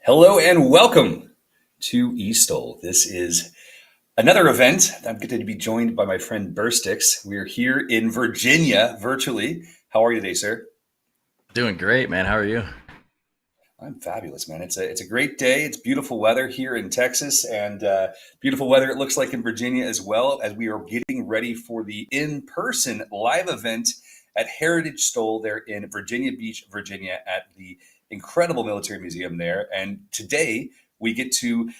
Hello and welcome to eSTOL. This is another event. I'm going to be joined by my friend Burstix. We are here in Virginia virtually. How are you today, sir? Doing great, man. How are you? I'm fabulous, man. It's a great day. It's beautiful weather here in Texas, and beautiful weather it looks like in Virginia as well, as we are getting ready for the in-person live event at Heritage STOL there in Virginia Beach, Virginia, at the incredible military museum there. And today we get to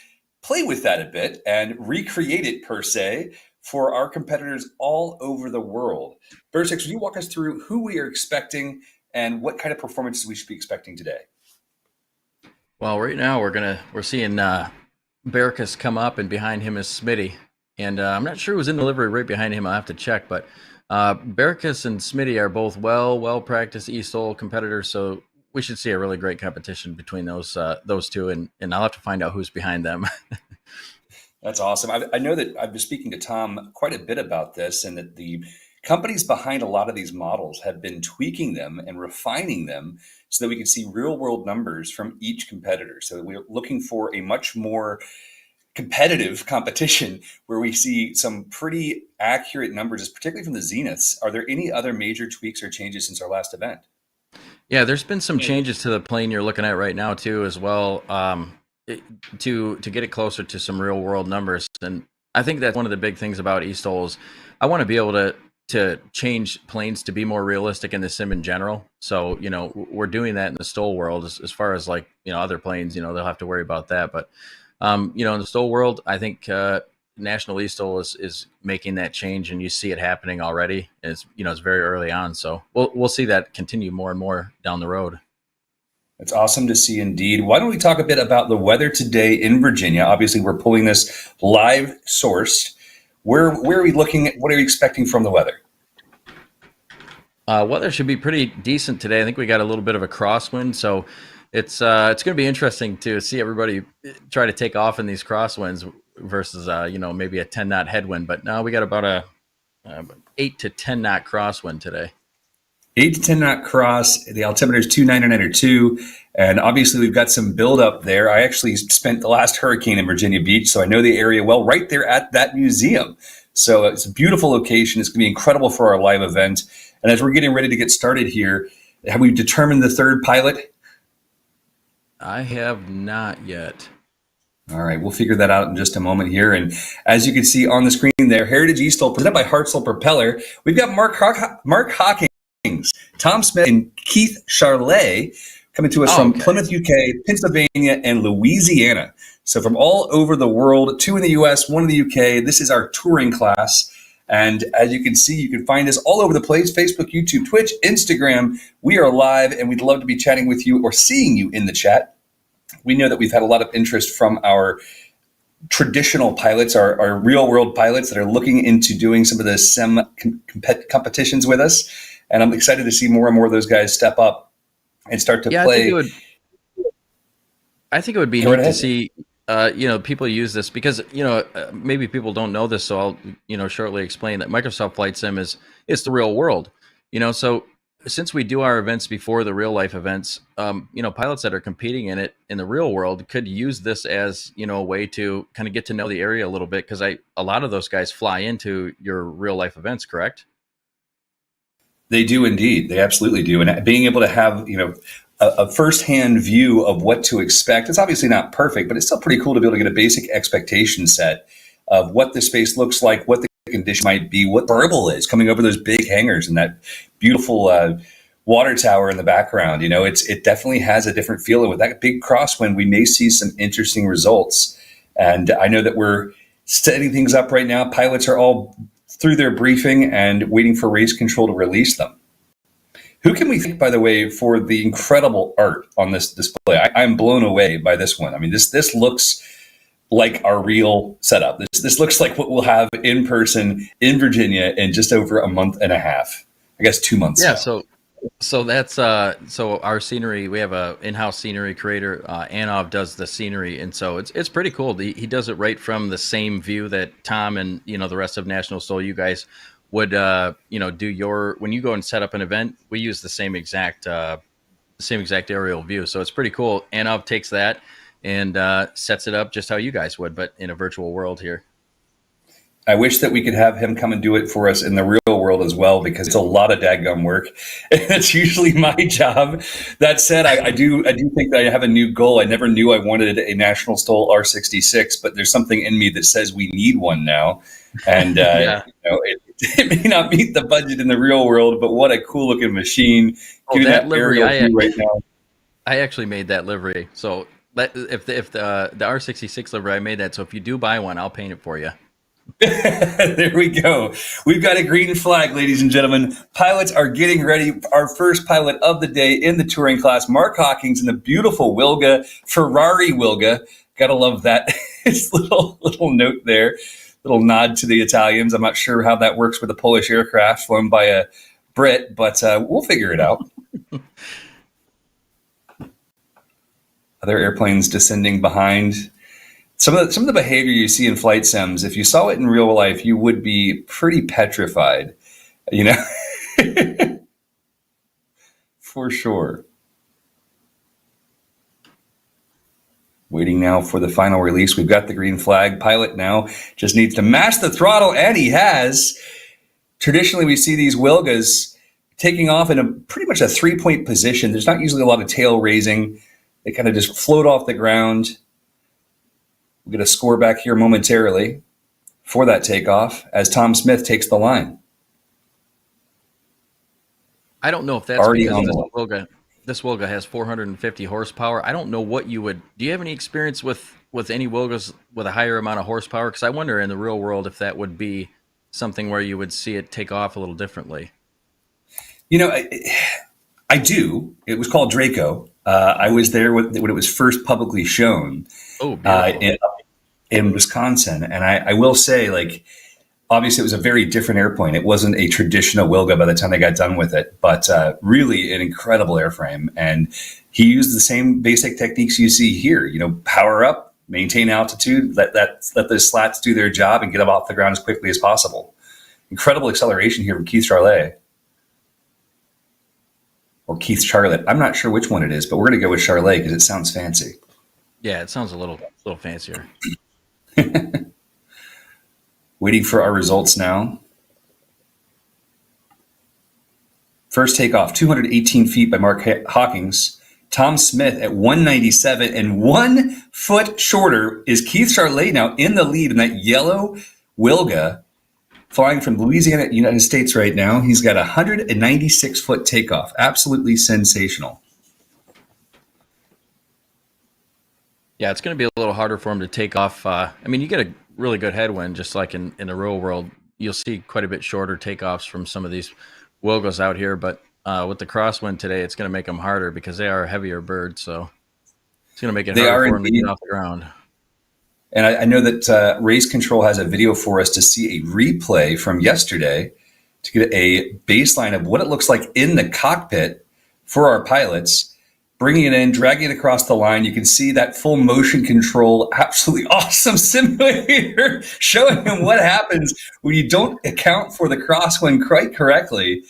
play with that a bit and recreate it per se for our competitors all over the world. Burstix, will you walk us through who we are expecting and what kind of performances we should be expecting today? Well, right now we're seeing Baracus come up, and behind him is Smitty, and I'm not sure who's in the livery right behind him. I'll have to check, but Baracus and Smitty are both well practiced eSTOL competitors, so we should see a really great competition between those two, and I'll have to find out who's behind them. That's awesome. I know that I've been speaking to Tom quite a bit about this, and that the companies behind a lot of these models have been tweaking them and refining them so that we can see real world numbers from each competitor. So we're looking for a much more competitive competition where we see some pretty accurate numbers, particularly from the Zeniths. Are there any other major tweaks or changes since our last event? Yeah, there's been some changes to the plane you're looking at right now too, as well, to get it closer to some real world numbers. And I think that's one of the big things about eSTOL is I want to be able to change planes to be more realistic in the sim in general. So we're doing that in the STOL world as far as like other planes. They'll have to worry about that, but in the STOL world, I think National eSTOL is making that change, and you see it happening already. It's very early on, so we'll see that continue more and more down the road. It's awesome to see indeed. Why don't we talk a bit about the weather today in Virginia? Obviously, we're pulling this live sourced. Where are we looking at? What are we expecting from the weather? Weather should be pretty decent today. I think we got a little bit of a crosswind, so it's going to be interesting to see everybody try to take off in these crosswinds versus maybe a 10 knot headwind. But now we got about a 8 to 10 knot crosswind today. 8 to 10 knot cross. The altimeter is 299 and obviously we've got some buildup there. I actually spent the last hurricane in Virginia Beach, so I know the area well, right there at that museum. So it's a beautiful location. It's going to be incredible for our live event. And as we're getting ready to get started here, have we determined the third pilot? I have not yet. All right, we'll figure that out in just a moment here. And as you can see on the screen there, Heritage eSTOL presented by Hartzell Propeller. We've got Mark Hawkins, Tom Smith, and Keith Charlet coming to us from Plymouth, UK, Pennsylvania, and Louisiana. So from all over the world, 2 in the US, 1 in the UK. This is our touring class. And as you can see, you can find us all over the place: Facebook, YouTube, Twitch, Instagram. We are live, and we'd love to be chatting with you or seeing you in the chat. We know that we've had a lot of interest from our traditional pilots, our real world pilots that are looking into doing some of the sim competitions with us. And I'm excited to see more and more of those guys step up and start to play. I think it would be neat to see, people use this because, maybe people don't know this. So I'll, shortly explain that Microsoft Flight Sim it's the real world, so since we do our events before the real life events, pilots that are competing in it in the real world could use this as, a way to kind of get to know the area a little bit. Cause a lot of those guys fly into your real life events, correct? They do indeed. They absolutely do. And being able to have, a firsthand view of what to expect. It's obviously not perfect, but it's still pretty cool to be able to get a basic expectation set of what the space looks like, what the condition might be, what burble is coming over those big hangars and that beautiful water tower in the background. It definitely has a different feel. And with that big crosswind, we may see some interesting results. And I know that we're setting things up right now. Pilots are all through their briefing and waiting for race control to release them. Who can we thank, by the way, for the incredible art on this display? I'm blown away by this one. I mean, this looks like our real setup. This looks like what we'll have in person in Virginia in just over a month and a half. I guess 2 months. Yeah. Now. So that's so our scenery. We have a in-house scenery creator. Anov does the scenery, and so it's pretty cool. He does it right from the same view that Tom and the rest of National STOL, you guys would do your when you go and set up an event. We use the same exact aerial view, so it's pretty cool. Anov takes that and sets it up just how you guys would, but in a virtual world here. I wish that we could have him come and do it for us in the real world as well, because it's a lot of dadgum work. It's usually my job. That said, I do think that I have a new goal. I never knew I wanted a National STOL R66, but there's something in me that says we need one now. And Yeah. it may not meet the budget in the real world, but what a cool looking machine! Oh, Giving that that livery, aerial view right now. I actually made that livery. So if the R66 livery, I made that. So if you do buy one, I'll paint it for you. There we go. We've got a green flag, ladies and gentlemen. Pilots are getting ready. Our first pilot of the day in the touring class, Mark Hawkins in the beautiful Wilga, Ferrari Wilga. Gotta love that. It's little note there, little nod to the Italians. I'm not sure how that works with a Polish aircraft flown by a Brit, but we'll figure it out. Other airplanes descending behind. Some of the behavior you see in flight sims, if you saw it in real life, you would be pretty petrified, for sure. Waiting now for the final release. We've got the green flag. Pilot now just needs to mash the throttle, and he has. Traditionally, we see these Wilgas taking off in a pretty much a 3-point position. There's not usually a lot of tail raising. They kind of just float off the ground. We'll get a score back here momentarily for that takeoff as Tom Smith takes the line. I don't know if that's Already because on this Wilga has 450 horsepower. I don't know what you would. Do you have any experience with any Wilgas with a higher amount of horsepower? Because I wonder in the real world if that would be something where you would see it take off a little differently. I do. It was called Draco. I was there when it was first publicly shown. Oh, beautiful. In Wisconsin. And I will say, obviously it was a very different airplane. It wasn't a traditional Wilga by the time they got done with it, but really an incredible airframe. And he used the same basic techniques you see here, power up, maintain altitude, let the slats do their job and get them off the ground as quickly as possible. Incredible acceleration here from Keith Charlet. Or Keith Charlotte. I'm not sure which one it is, but we're going to go with Charlet because it sounds fancy. Yeah, it sounds a little fancier. Waiting for our results now. First takeoff, 218 feet by Mark Hawkins. Tom Smith at 197, and 1 foot shorter is Keith Charlet now in the lead in that yellow Wilga flying from Louisiana, United States right now. He's got a 196-foot takeoff. Absolutely sensational. Yeah, it's going to be a little harder for him to take off. You get a really good headwind, just like in the real world. You'll see quite a bit shorter takeoffs from some of these Wilgos out here, but with the crosswind today, it's going to make them harder because they are a heavier bird, so it's going to make it harder for them to get off the ground. And I know that Race Control has a video for us to see a replay from yesterday to get a baseline of what it looks like in the cockpit for our pilots. Bringing it in, dragging it across the line. You can see that full motion control, absolutely awesome simulator showing him what happens when you don't account for the crosswind quite correctly.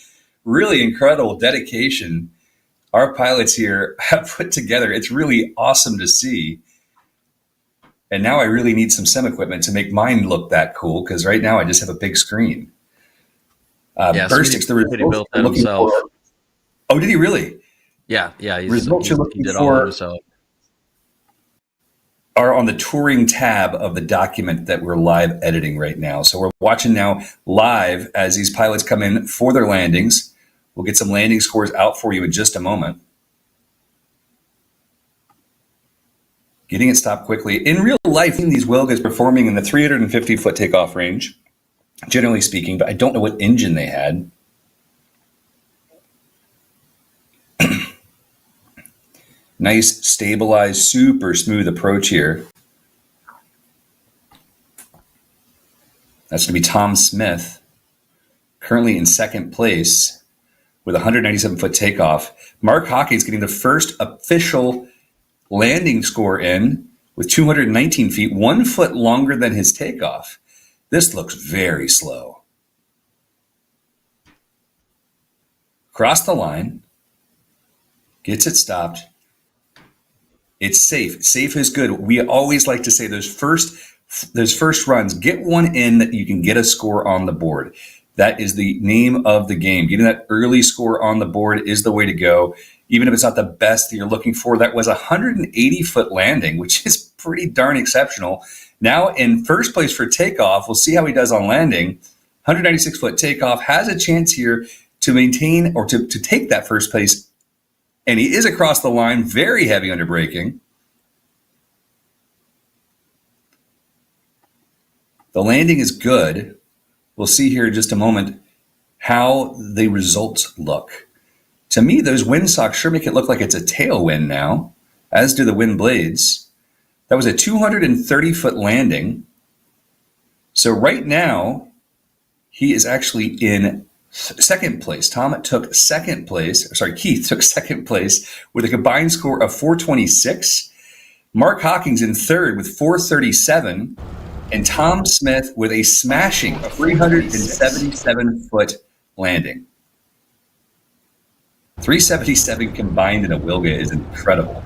Really incredible dedication our pilots here have put together. It's really awesome to see. And now I really need some sim equipment to make mine look that cool, because right now I just have a big screen. Burstix, the results built that himself. Oh, did he really? Yeah. He did all of himself. Are on the touring tab of the document that we're live editing right now. So we're watching now live as these pilots come in for their landings. We'll get some landing scores out for you in just a moment. Getting it stopped quickly. In real life, these Wilgas performing in the 350-foot takeoff range, generally speaking, but I don't know what engine they had. Nice, stabilized, super smooth approach here. That's going to be Tom Smith, currently in second place with a 197-foot takeoff. Mark Hawkins getting the first official landing score in with 219 feet, 1 foot longer than his takeoff. This looks very slow. Cross the line, gets it stopped. It's safe. Safe is good. We always like to say those first runs, get one in that you can get a score on the board. That is the name of the game. Getting that early score on the board is the way to go. Even if it's not the best that you're looking for, that was a 180-foot landing, which is pretty darn exceptional. Now in first place for takeoff, we'll see how he does on landing. 196-foot takeoff has a chance here to maintain or to take that first place. And he is across the line, very heavy under braking. The landing is good. We'll see here in just a moment how the results look. To me, those windsocks sure make it look like it's a tailwind now, as do the wind blades. That was a 230-foot landing. So right now, he is actually in second place. Keith took second place with a combined score of 426. Mark Hawkins in third with 437. And Tom Smith with a smashing 377-foot landing. 377 combined in a Wilga is incredible.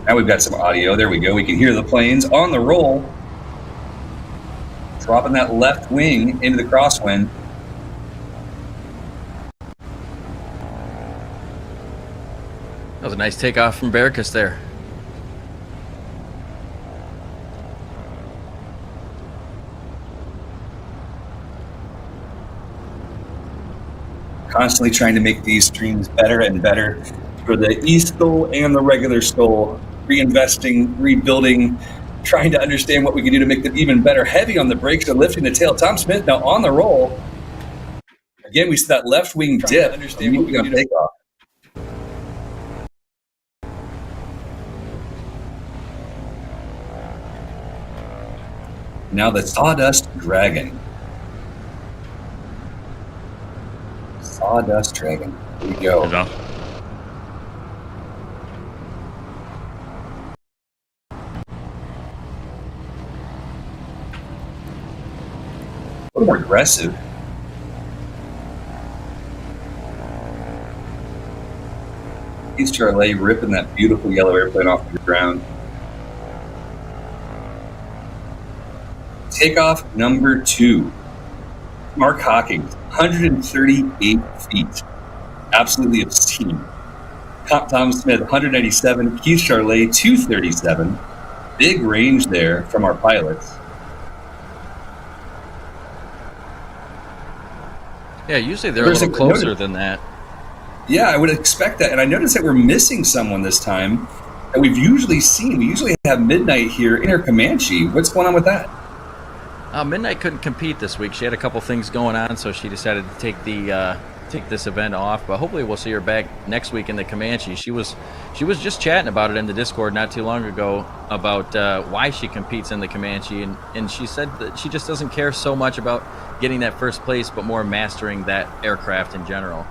Now we've got some audio. There we go. We can hear the planes on the roll. Dropping that left wing into the crosswind. That was a nice takeoff from Barricus there. Constantly trying to make these streams better and better for the eSTOL and the regular STOL, reinvesting, rebuilding, trying to understand what we can do to make them even better. Heavy on the brakes and lifting the tail. Tom Smith now on the roll. Again, we see that left wing dip immediately on takeoff. Now the Sawdust Dragon. Sawdust Dragon. Here we go. There you go. A little more aggressive. He's Charlie ripping that beautiful yellow airplane off the ground. Takeoff number 2. Mark Hawkins, 138 feet. Absolutely obscene. Tom Smith, 197. Keith Charlet, 237. Big range there from our pilots. Yeah, usually they're a little closer than that. Yeah, I would expect that. And I noticed that we're missing someone this time that we've usually seen. We usually have Midnight here in her Comanche. What's going on with that? Midnight couldn't compete this week. She had a couple things going on, so she decided to take this event off. But hopefully we'll see her back next week in the Comanche. She was just chatting about it in the Discord not too long ago about why she competes in the Comanche, and she said that she just doesn't care so much about getting that first place, but more mastering that aircraft in general.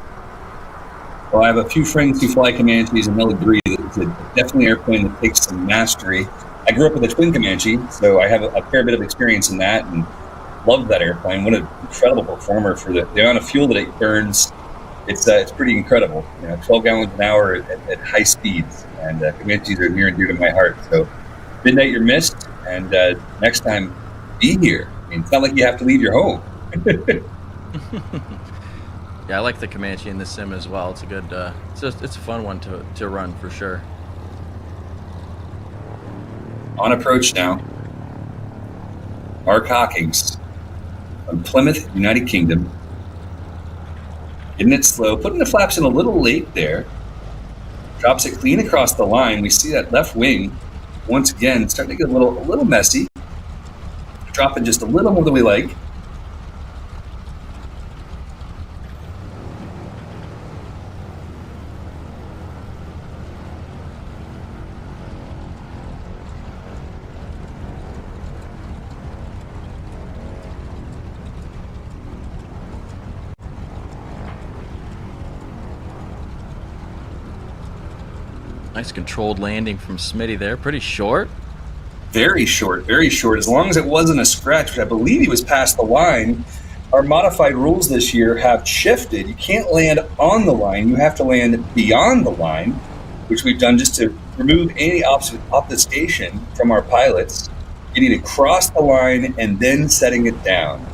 Well, I have a few friends who fly Comanches, and they'll agree that it's definitely an airplane that takes some mastery. I grew up with a twin Comanche, so I have a fair bit of experience in that and loved that airplane. What an incredible performer for the amount of fuel that it burns. It's pretty incredible. 12 gallons an hour at high speeds, and Comanches are near and dear to my heart. So, Midnight, you're missed, and next time, be here. I mean, it's not like you have to leave your home. Yeah, I like the Comanche in this sim as well. It's a good, it's a fun one to run for sure. On approach now, Mark Hawkins from Plymouth, United Kingdom. Getting it slow, putting the flaps in a little late there. Drops it clean across the line. We see that left wing, once again, starting to get a little messy. Dropping just a little more than we like. Nice controlled landing from Smitty there. Pretty short. Very short, very short. As long as it wasn't a scratch, which I believe he was past the line. Our modified rules this year have shifted. You can't land on the line. You have to land beyond the line. which we've done just to remove any obfuscation from our pilots, getting it across the line and then setting it down.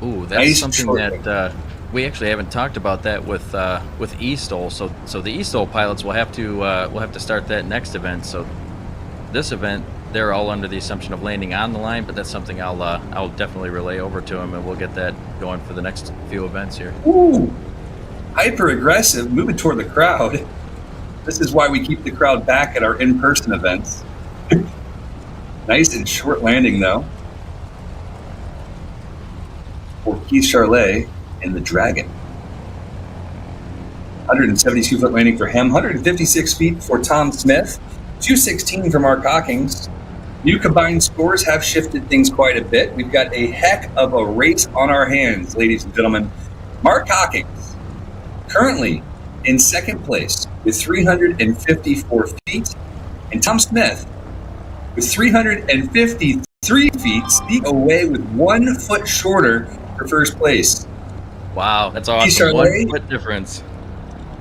Ooh, that's Nice something short that we actually haven't talked about that with eSTOL. So the eSTOL pilots will have to start that next event. So this event, they're all under the assumption of landing on the line, but that's something I'll definitely relay over to them, and we'll get that going for the next few events here. Ooh, hyper aggressive, moving toward the crowd. This is why we keep the crowd back at our in-person events. Nice and short landing though for Keith Charlet and the Dragon. 172-foot landing for him, 156 feet for Tom Smith, 216 for Mark Hawkins. New combined scores have shifted things quite a bit. We've got a heck of a race on our hands, ladies and gentlemen. Mark Hawkins, currently in second place with 354 feet, and Tom Smith with 353 feet, speak away with 1 foot shorter for first place. Wow, that's awesome. 1 foot difference.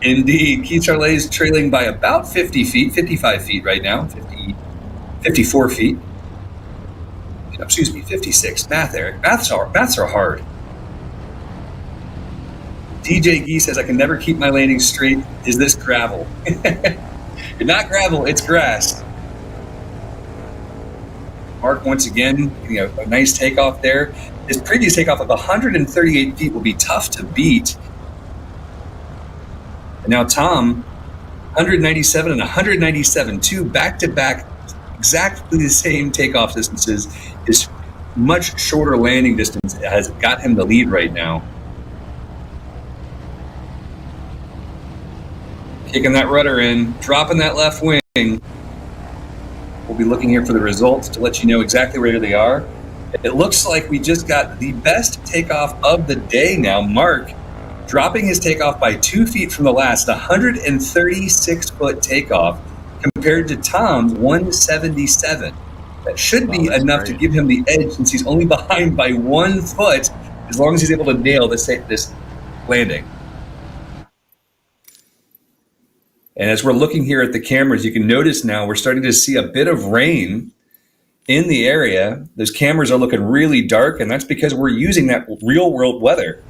Indeed. Keith Charlet is trailing by about 50 feet, 55 feet right now, 54 feet. Excuse me, 56. Math, Eric. Maths are hard. DJ Gee says, I can never keep my landing straight. Is this gravel? It's not gravel, it's grass. Mark, once again, a nice takeoff there. His previous takeoff of 138 feet will be tough to beat. And now Tom, 197 and 197, 2 back-to-back, exactly the same takeoff distances. His much shorter landing distance has got him the lead right now. Kicking that rudder in, dropping that left wing. We'll be looking here for the results to let you know exactly where they are. It looks like we just got the best takeoff of the day now. Mark dropping his takeoff by 2 feet from the last, 136-foot takeoff compared to Tom's 177. That should be enough to give him the edge since he's only behind by 1 foot as long as he's able to nail this landing. And as we're looking here at the cameras, you can notice now we're starting to see a bit of rain in the area. Those cameras are looking really dark, and that's because we're using that real-world weather.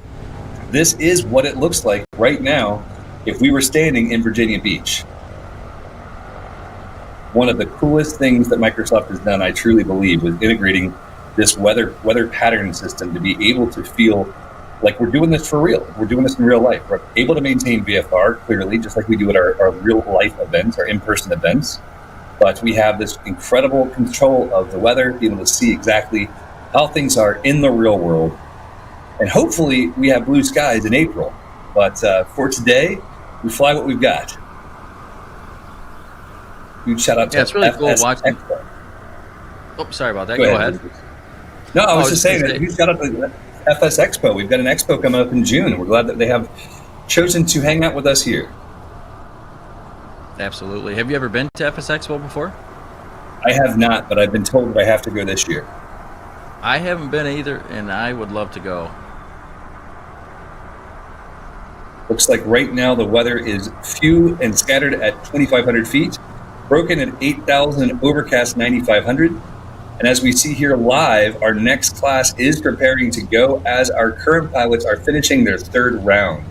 This is what it looks like right now if we were standing in Virginia Beach. One of the coolest things that Microsoft has done, I truly believe, was integrating this weather pattern system to be able to feel like we're doing this for real. We're doing this in real life. We're able to maintain VFR, clearly, just like we do at our real-life events, our in-person events. But we have this incredible control of the weather, being able to see exactly how things are in the real world. And hopefully we have blue skies in April. But for today, we fly what we've got. Huge shout out to it's really cool watching. Expo. Oh, sorry about that. Go ahead. No, I was just saying that huge shout out to FS Expo. We've got an expo coming up in June, and we're glad that they have chosen to hang out with us here. Absolutely. Have you ever been to FS Expo before? I have not, but I've been told that I have to go this year. I haven't been either, and I would love to go. Looks like right now the weather is few and scattered at 2,500 feet, broken at 8,000, overcast 9,500. And as we see here live, our next class is preparing to go as our current pilots are finishing their third round.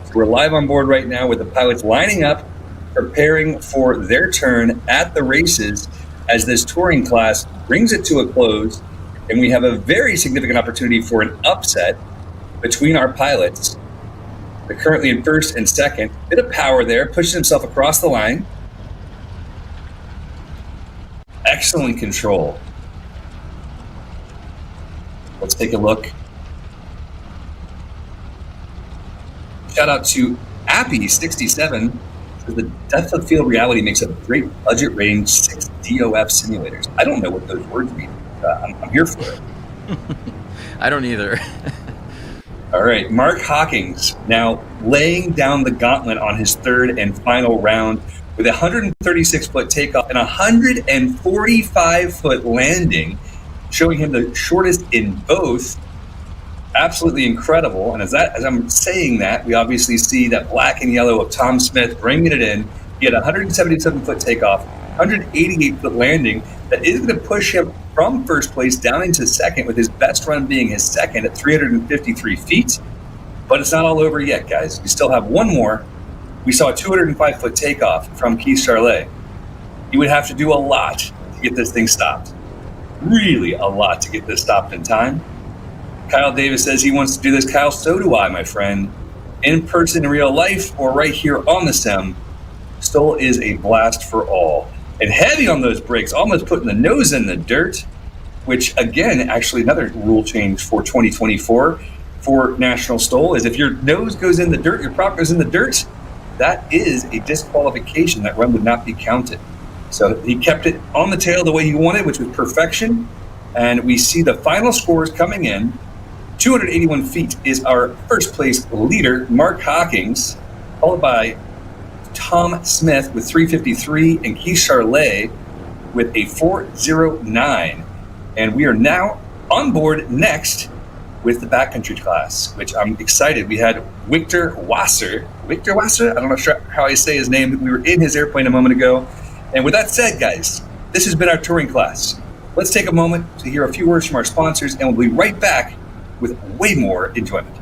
So we're live on board right now with the pilots lining up, preparing for their turn at the races as this touring class brings it to a close. And we have a very significant opportunity for an upset between our pilots. They're currently in first and second. Bit of power there, pushes himself across the line. Excellent control. Let's take a look. Shout out to Appy67. The depth of field reality makes a great budget range 6 DOF simulators. I don't know what those words mean. I'm here for it. I don't either. All right, Mark Hawkins now laying down the gauntlet on his third and final round with a 136-foot takeoff and a 145-foot landing, showing him the shortest in both. Absolutely incredible. And as I'm saying that, we obviously see that black and yellow of Tom Smith bringing it in, He had a 177-foot takeoff, 188-foot landing that is going to push him from first place down into second, with his best run being his second at 353 feet. But it's not all over yet, guys. We still have one more. We saw a 205-foot takeoff from Keith Charlet. He would have to do a lot to get this thing stopped. Really a lot to get this stopped in time. Kyle Davis says he wants to do this. Kyle, so do I, my friend. In person, in real life, or right here on the sim, STOL is a blast for all. And heavy on those brakes, almost putting the nose in the dirt, which, again, actually another rule change for 2024 for National STOL is if your nose goes in the dirt, your prop goes in the dirt, that is a disqualification. That run would not be counted. So he kept it on the tail the way he wanted, which was perfection. And we see the final scores coming in. 281 feet is our first place leader, Mark Hawkins, followed by Tom Smith with 353 and Keith Charlet with a 409. And we are now on board next with the backcountry class, which I'm excited. We had Victor Wasser. Victor Wasser? I don't know how I say his name. We were in his airplane a moment ago. And with that said, guys, this has been our touring class. Let's take a moment to hear a few words from our sponsors, and we'll be right back with way more enjoyment.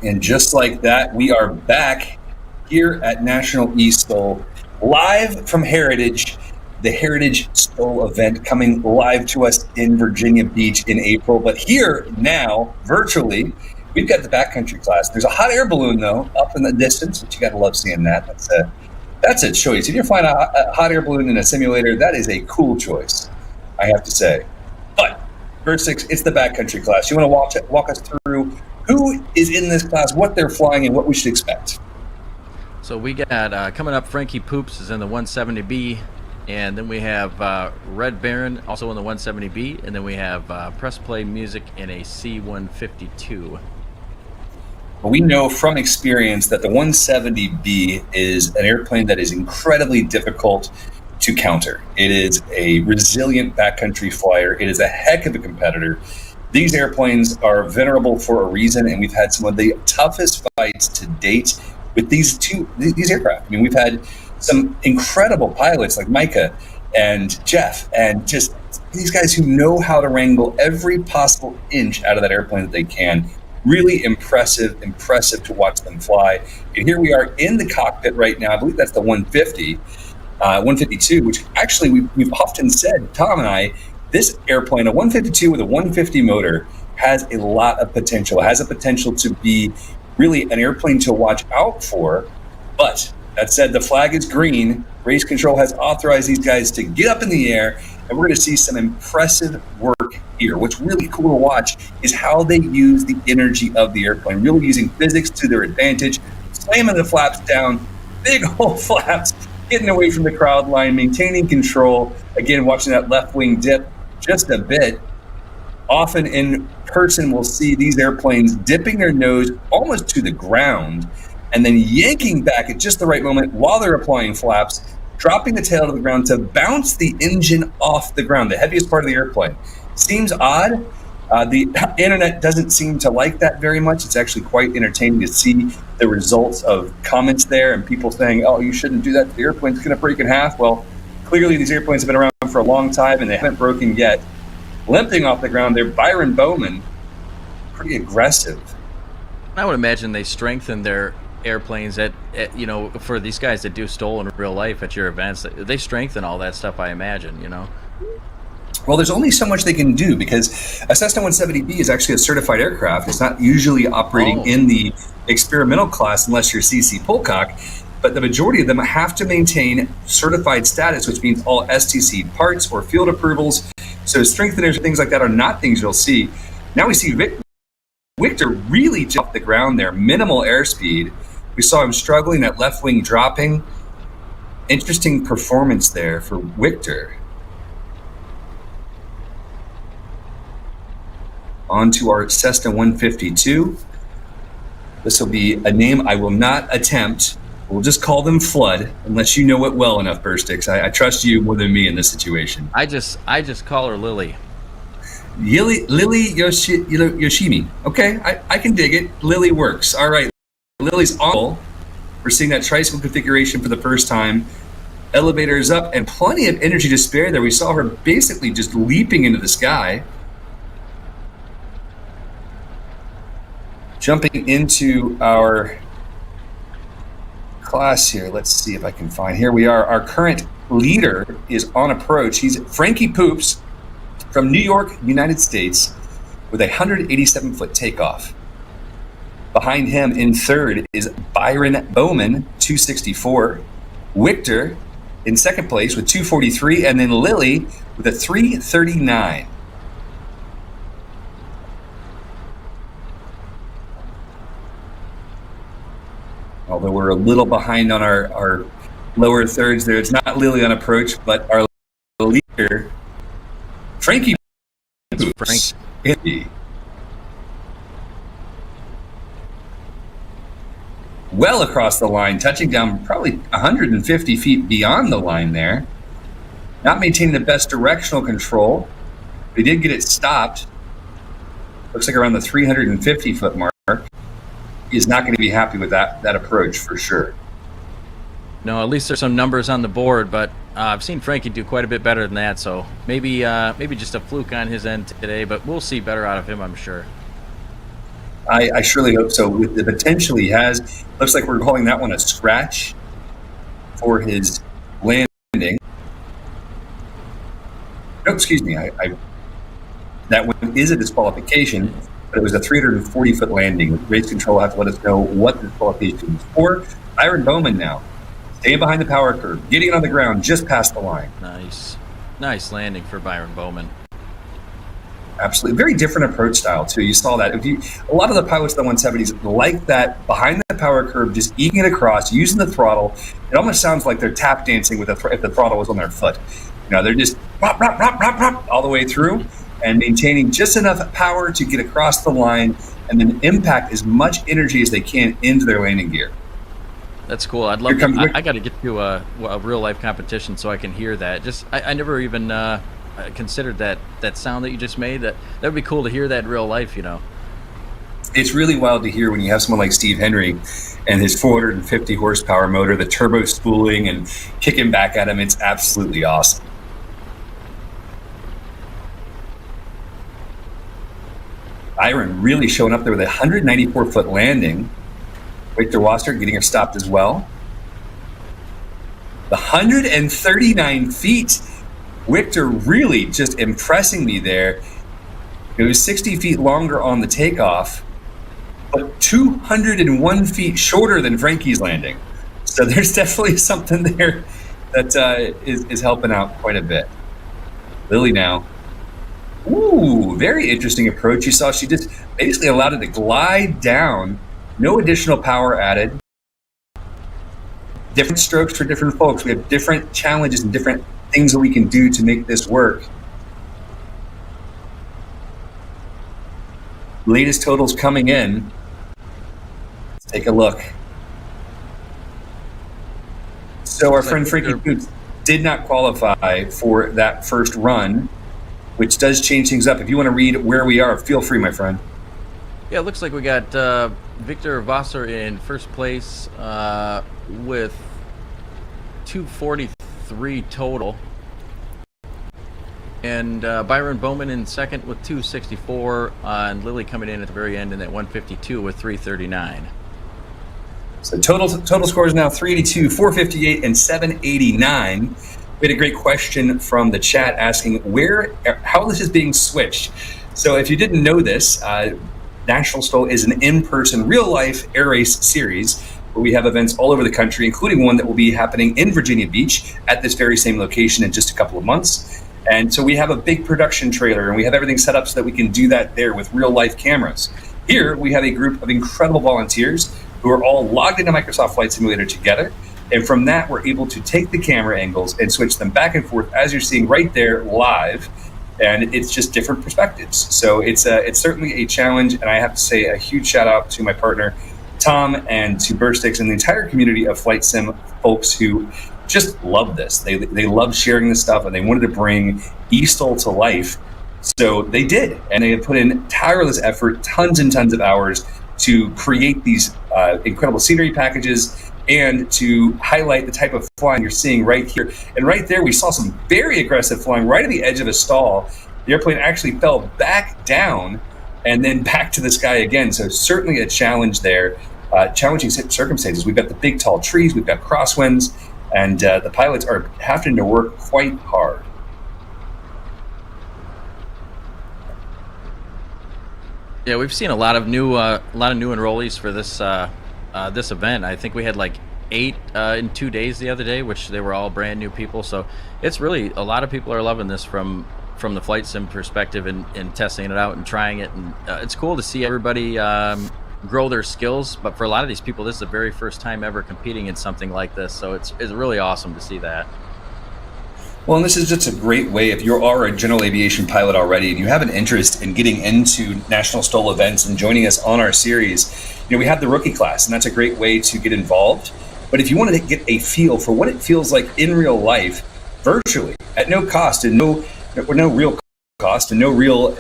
And just like that, we are back here at National eSTOL, live from Heritage, the Heritage STOL event coming live to us in Virginia Beach in April. But here now, virtually, we've got the backcountry class. There's a hot air balloon, though, up in the distance, which you got to love seeing that. That's a choice. If you're flying a hot air balloon in a simulator, that is a cool choice, I have to say. But verse 6, it's the backcountry class. You want to walk us through who is in this class, what they're flying, and what we should expect? So we got coming up, Frankie Poops is in the 170B, and then we have Red Baron also in the 170B, and then we have Press Play Music in a C-152. We know from experience that the 170B is an airplane that is incredibly difficult to counter. It is a resilient backcountry flyer. It is a heck of a competitor. These airplanes are venerable for a reason, and we've had some of the toughest fights to date with these aircraft. I mean, we've had some incredible pilots like Micah and Jeff, and just these guys who know how to wrangle every possible inch out of that airplane that they can. Really impressive to watch them fly. And here we are in the cockpit right now. I believe that's the 152, which actually we've often said, Tom and I, this airplane, a 152 with a 150 motor, has a lot of potential. It has a potential to be really an airplane to watch out for. But that said, the flag is green. Race control has authorized these guys to get up in the air, and we're going to see some impressive work here. What's really cool to watch is how they use the energy of the airplane, really using physics to their advantage, slamming the flaps down, big old flaps, getting away from the crowd line, maintaining control. Again, watching that left wing dip just a bit. Often in person, we'll see these airplanes dipping their nose almost to the ground and then yanking back at just the right moment while they're applying flaps, dropping the tail to the ground to bounce the engine off the ground, the heaviest part of the airplane. Seems odd. The internet doesn't seem to like that very much. It's actually quite entertaining to see the results of comments there and people saying, oh, you shouldn't do that. The airplane's going to break in half. Well, clearly these airplanes have been around for a long time and they haven't broken yet. Limping off the ground there, Byron Bowman, pretty aggressive. I would imagine they strengthen their airplanes at for these guys that do STOL in real life at your events. They strengthen all that stuff, I imagine, Well, there's only so much they can do because a Cessna 170B is actually a certified aircraft. It's not usually operating in the experimental class unless you're CC Polcock, but the majority of them have to maintain certified status, which means all STC parts or field approvals. So strengtheners, things like that are not things you'll see. Now we see Victor really jumped the ground there, minimal airspeed. We saw him struggling, that left wing dropping. Interesting performance there for Victor. On to our Cessna 152. This will be a name I will not attempt. We'll just call them Flood, unless you know it well enough, Burstix. I trust you more than me in this situation. I just call her Lily. Lily Yoshimi. Okay, I can dig it. Lily works. All right, Lily's on. We're seeing that tricycle configuration for the first time. Elevators up and plenty of energy to spare there. We saw her basically just leaping into the sky. Jumping into our class here. Let's see if I can find. Here we are. Our current leader is on approach. He's Frankie Poops from New York, United States, with a 187-foot takeoff. Behind him in third is Byron Bowman, 264. Victor in second place with 243, and then Lily with a 339. Although we're a little behind on our lower thirds there. It's not Lily on approach, but our leader, Frankie. Well across the line, touching down probably 150 feet beyond the line there. Not maintaining the best directional control. They did get it stopped. Looks like around the 350-foot mark. Is not going to be happy with that approach for sure. No, at least there's some numbers on the board, but I've seen Frankie do quite a bit better than that, so maybe just a fluke on his end today, but we'll see better out of him, I'm sure. I surely hope so. With the potential he has, looks like we're calling that one a scratch for his landing. No, excuse me. That one is a disqualification. But it was a 340-foot landing. Race control will have to let us know what the disqualification is for. Byron Bowman now, staying behind the power curve, getting on the ground just past the line. Nice landing for Byron Bowman. Absolutely. Very different approach style, too. You saw that. A lot of the pilots of the 170s like that behind the power curve, just eking it across, using the throttle. It almost sounds like they're tap dancing with if the throttle was on their foot. They're just rop, rop, rop, rop, rop, all the way through, and maintaining just enough power to get across the line and then impact as much energy as they can into their landing gear. That's cool. I'd love. I got to get to a real life competition so I can hear that. I never even considered that sound that you just made. That would be cool to hear that in real life. It's really wild to hear when you have someone like Steve Henry and his 450 horsepower motor, the turbo spooling and kicking back at him. It's absolutely awesome. Byron really showing up there with a 194-foot landing. Victor Wasser getting her stopped as well. The 139 feet. Victor really just impressing me there. It was 60 feet longer on the takeoff, but 201 feet shorter than Frankie's landing. So there's definitely something there that is helping out quite a bit. Lily now. Ooh, very interesting approach. You saw she just basically allowed it to glide down. No additional power added. Different strokes for different folks. We have different challenges and different things that we can do to make this work. Latest totals coming in. Let's take a look. So our friend Frankie Boots did not qualify for that first run, which does change things up. If you want to read where we are, feel free, my friend. Yeah, it looks like we got Victor Vassar in first place with 243 total. And Byron Bowman in second with 264, and Lily coming in at the very end in at 152 with 339. So total score is now 382, 458, and 789. We had a great question from the chat asking how this is being switched. So if you didn't know this, National STOL is an in-person, real-life air race series where we have events all over the country, including one that will be happening in Virginia Beach at this very same location in just a couple of months. And so we have a big production trailer, and we have everything set up so that we can do that there with real-life cameras. Here, we have a group of incredible volunteers who are all logged into Microsoft Flight Simulator together. And from that, we're able to take the camera angles and switch them back and forth, as you're seeing right there live. And it's just different perspectives. So it's certainly a challenge. And I have to say a huge shout out to my partner, Tom, and to Burstix and the entire community of Flight Sim folks who just love this. They love sharing this stuff, and they wanted to bring eSTOL to life. So they did, and they have put in tireless effort, tons and tons of hours to create these incredible scenery packages and to highlight the type of flying you're seeing right here. And right there, we saw some very aggressive flying right at the edge of a stall. The airplane actually fell back down and then back to the sky again. So certainly a challenge there, challenging circumstances. We've got the big tall trees, we've got crosswinds, and the pilots are having to work quite hard. Yeah, we've seen a lot of new enrollees for this this event. I think we had like 8 in 2 days the other day, which they were all brand new people. So it's really, a lot of people are loving this from the flight sim perspective and testing it out and trying it. And it's cool to see everybody grow their skills. But for a lot of these people, this is the very first time ever competing in something like this. So it's really awesome to see that. Well, and this is just a great way, if you are a general aviation pilot already and you have an interest in getting into National STOL events and joining us on our series, we have the rookie class, and that's a great way to get involved. But if you want to get a feel for what it feels like in real life, virtually, at no cost and no real cost and no real,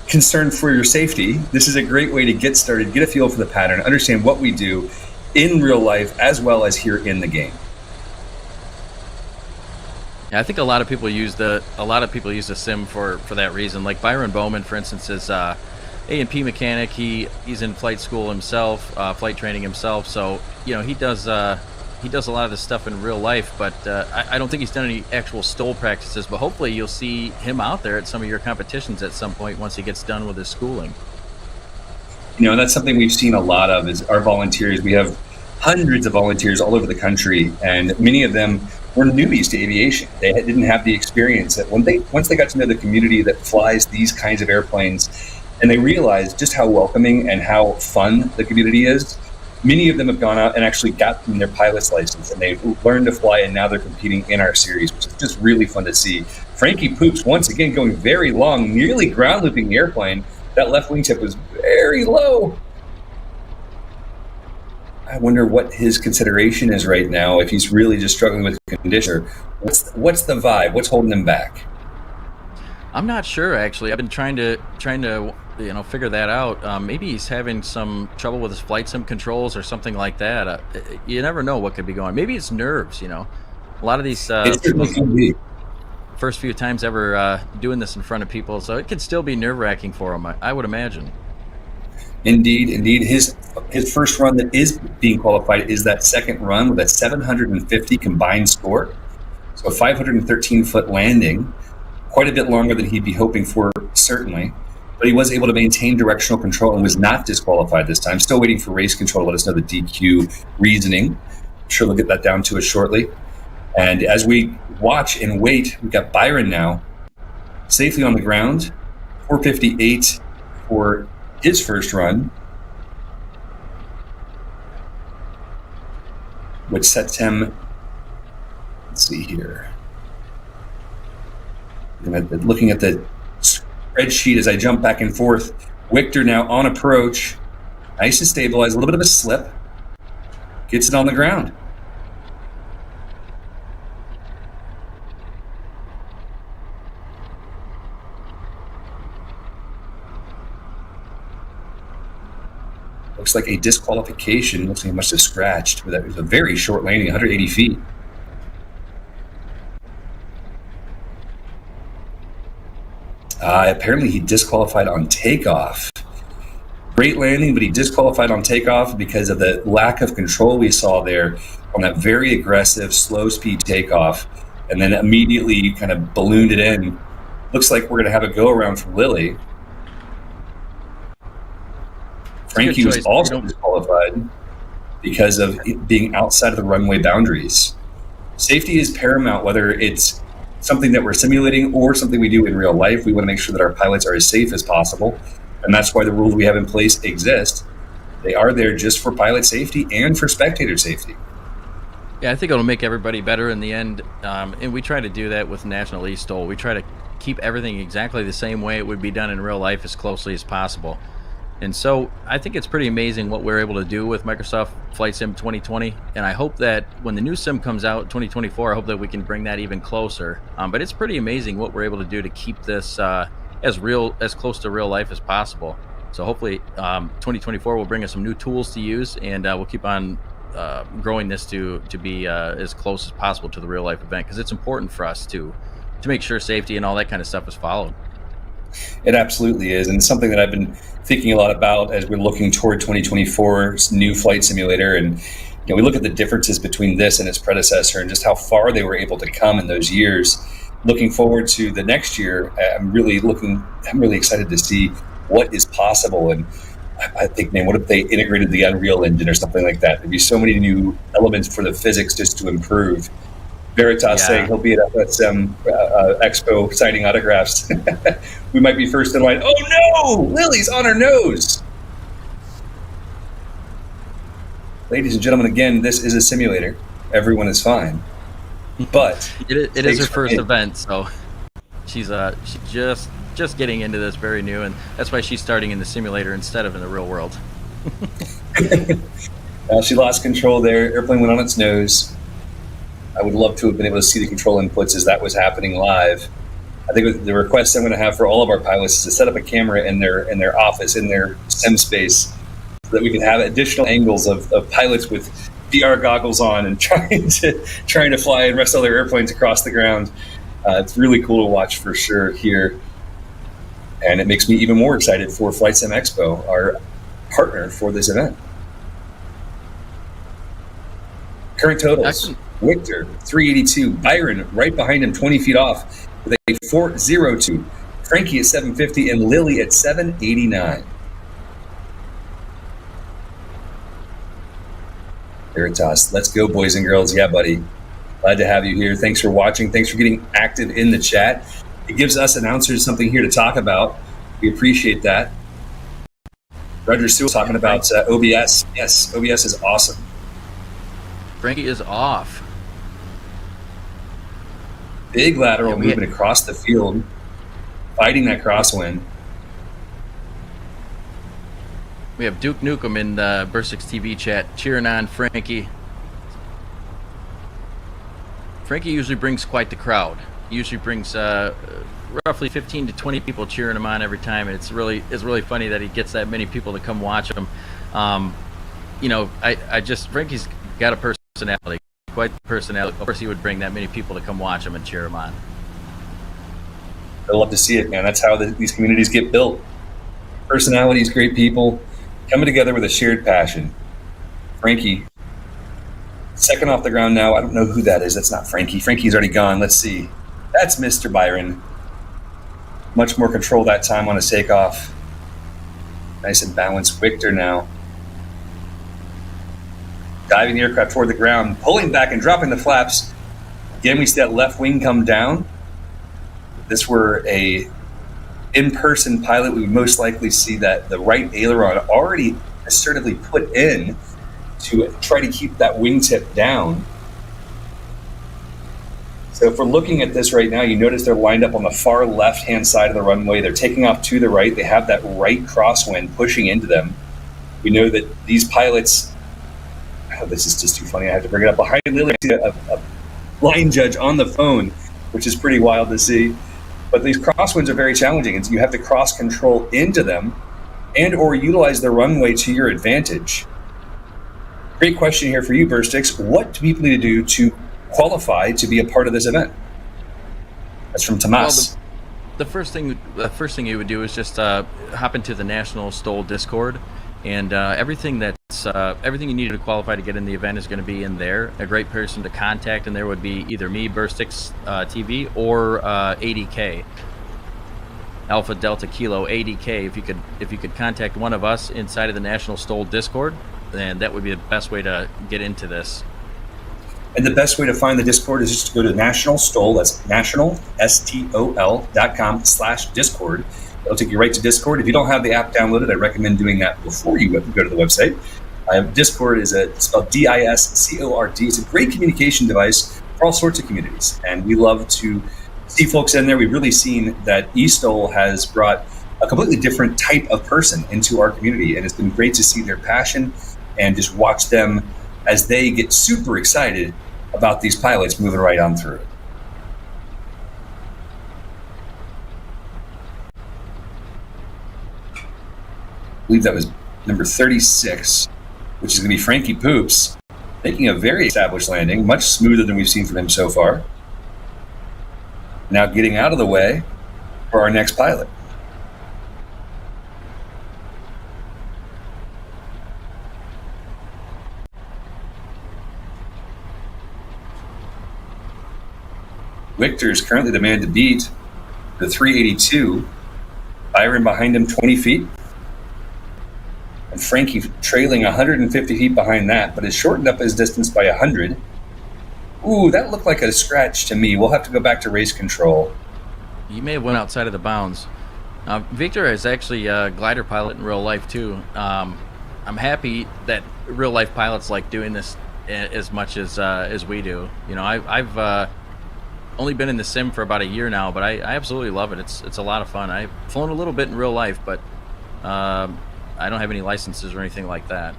concern for your safety, this is a great way to get started, get a feel for the pattern, understand what we do in real life as well as here in the game. Yeah, I think a lot of people use the sim for that reason. Like Byron Bowman, for instance, is A&P mechanic. He's in flight school himself, flight training himself. So he does a lot of this stuff in real life. But I don't think he's done any actual STOL practices. But hopefully you'll see him out there at some of your competitions at some point once he gets done with his schooling. That's something we've seen a lot of is our volunteers. We have hundreds of volunteers all over the country, and many of them were newbies to aviation. They didn't have the experience that once they got to know the community that flies these kinds of airplanes, and they realized just how welcoming and how fun the community is. Many of them have gone out and actually gotten their pilot's license, and they've learned to fly, and now they're competing in our series, which is just really fun to see. Frankie Poops, once again, going very long, nearly ground looping the airplane. That left wingtip was very low. I wonder what his consideration is right now, if he's really just struggling with condition. What's the vibe? What's holding him back? I'm not sure, actually. I've been trying to figure that out. Maybe he's having some trouble with his flight sim controls or something like that. You never know what could be going. Maybe it's nerves. A lot of these first few times ever doing this in front of people, so it could still be nerve-wracking for him, I would imagine. Indeed. His first run that is being qualified is that second run with a 750 combined score. So a 513-foot landing, quite a bit longer than he'd be hoping for, certainly. But he was able to maintain directional control and was not disqualified this time. Still waiting for race control to let us know the DQ reasoning. I'm sure we'll get that down to us shortly. And as we watch and wait, we've got Byron now safely on the ground, 458 for his first run, which sets him, let's see here. Looking at the spreadsheet as I jump back and forth, Victor now on approach, nice and stabilized, a little bit of a slip, gets it on the ground. looks like a disqualification. Looks like he must have scratched, but that was a very short landing, 180 feet. Apparently he disqualified on takeoff. Great landing, but he disqualified on takeoff because of the lack of control we saw there on that very aggressive, slow speed takeoff, and then immediately kind of ballooned it in. Looks like we're going to have a go around for Lily. Frankie was also disqualified because of it being outside of the runway boundaries. Safety is paramount, whether it's something that we're simulating or something we do in real life. We want to make sure that our pilots are as safe as possible. And that's why the rules we have in place exist. They are there just for pilot safety and for spectator safety. Yeah, I think it'll make everybody better in the end. And we try to do that with National eSTOL. We try to keep everything exactly the same way it would be done in real life as closely as possible. And so I think it's pretty amazing what we're able to do with Microsoft Flight Sim 2020. And I hope that when the new sim comes out, 2024, I hope that we can bring that even closer. But it's pretty amazing what we're able to do to keep this as close to real life as possible. So hopefully 2024 will bring us some new tools to use, and we'll keep on growing this to be as close as possible to the real life event, because it's important for us to make sure safety and all that kind of stuff is followed. It absolutely is, and it's something that I've been thinking a lot about as we're looking toward 2024's new flight simulator. And we look at the differences between this and its predecessor and just how far they were able to come in those years. Looking forward to the next year, I'm really excited to see what is possible. And I think, man, what if they integrated the Unreal Engine or something like that? There'd be so many new elements for the physics just to improve. Veritas saying he'll be at FSM Expo signing autographs. We might be first in line. Oh no, Lily's on her nose. Ladies and gentlemen, again, this is a simulator. Everyone is fine. But it is her first event, so she's just getting into this, very new, and that's why she's starting in the simulator instead of in the real world. She lost control there. Airplane went on its nose. I would love to have been able to see the control inputs as that was happening live. I think the request I'm going to have for all of our pilots is to set up a camera in their office, in their sim space, so that we can have additional angles of pilots with VR goggles on and trying to fly and rest all their airplanes across the ground. It's really cool to watch for sure here. And it makes me even more excited for Flight Sim Expo, our partner for this event. Current totals. Excellent. Victor, 382. Byron, right behind him, 20 feet off, with a 402. Frankie at 750 and Lily at 789. Veritas, let's go, boys and girls. Yeah, buddy. Glad to have you here. Thanks for watching. Thanks for getting active in the chat. It gives us announcers something here to talk about. We appreciate that. Roger Sewell talking about OBS. Yes, OBS is awesome. Frankie is off. Big lateral movement across the field, fighting that crosswind. We have Duke Nukem in the Bursix TV chat cheering on Frankie. Frankie usually brings quite the crowd. He usually brings roughly 15 to 20 people cheering him on every time, and it's really funny that he gets that many people to come watch him. Frankie's got a personality, quite the personality. Of course, he would bring that many people to come watch him and cheer him on. I love to see it, man. That's how these communities get built. Personalities, great people, coming together with a shared passion. Frankie, second off the ground now. I don't know who that is. That's not Frankie. Frankie's already gone. Let's see. That's Mr. Byron. Much more control that time on his takeoff. Nice and balanced. Victor now. Diving the aircraft toward the ground, pulling back and dropping the flaps. Again, we see that left wing come down. If this were a in-person pilot, we would most likely see that the right aileron already assertively put in to try to keep that wingtip down. So if we're looking at this right now, you notice they're lined up on the far left-hand side of the runway. They're taking off to the right. They have that right crosswind pushing into them. We know that these pilots... Oh, this is just too funny. I have to bring it up. Behind Lily, I see a line judge on the phone, which is pretty wild to see. But these crosswinds are very challenging, and so you have to cross control into them and or utilize the runway to your advantage? Great question here for you, Burstix. What do people need to do to qualify to be a part of this event? That's from Tomas. Well, the first thing you would do is just hop into the National STOL Discord, and everything you need to qualify to get in the event is going to be in there. A great person to contact, and there would be either me, Burstix TV, or ADK, Alpha Delta Kilo ADK. If you could contact one of us inside of the National STOL Discord, then that would be the best way to get into this. And the best way to find the Discord is just to go to National STOL. That's nationalstol.com/Discord. It'll take you right to Discord. If you don't have the app downloaded, I recommend doing that before you go to the website. Discord is spelled DISCORD. It's a great communication device for all sorts of communities. And we love to see folks in there. We've really seen that eSTOL has brought a completely different type of person into our community. And it's been great to see their passion and just watch them as they get super excited about these pilots moving right on through. I believe that was number 36, which is going to be Frankie Poops, making a very established landing, much smoother than we've seen from him so far. Now getting out of the way for our next pilot. Victor is currently the man to beat, the 382. Byron behind him 20 feet. And Frankie trailing 150 feet behind that, but has shortened up his distance by 100. Ooh, that looked like a scratch to me. We'll have to go back to race control. You may have went outside of the bounds. Victor is actually a glider pilot in real life too. I'm happy that real life pilots like doing this as much as we do. You know, I've only been in the sim for about a year now, but I absolutely love it. It's a lot of fun. I've flown a little bit in real life, but I don't have any licenses or anything like that.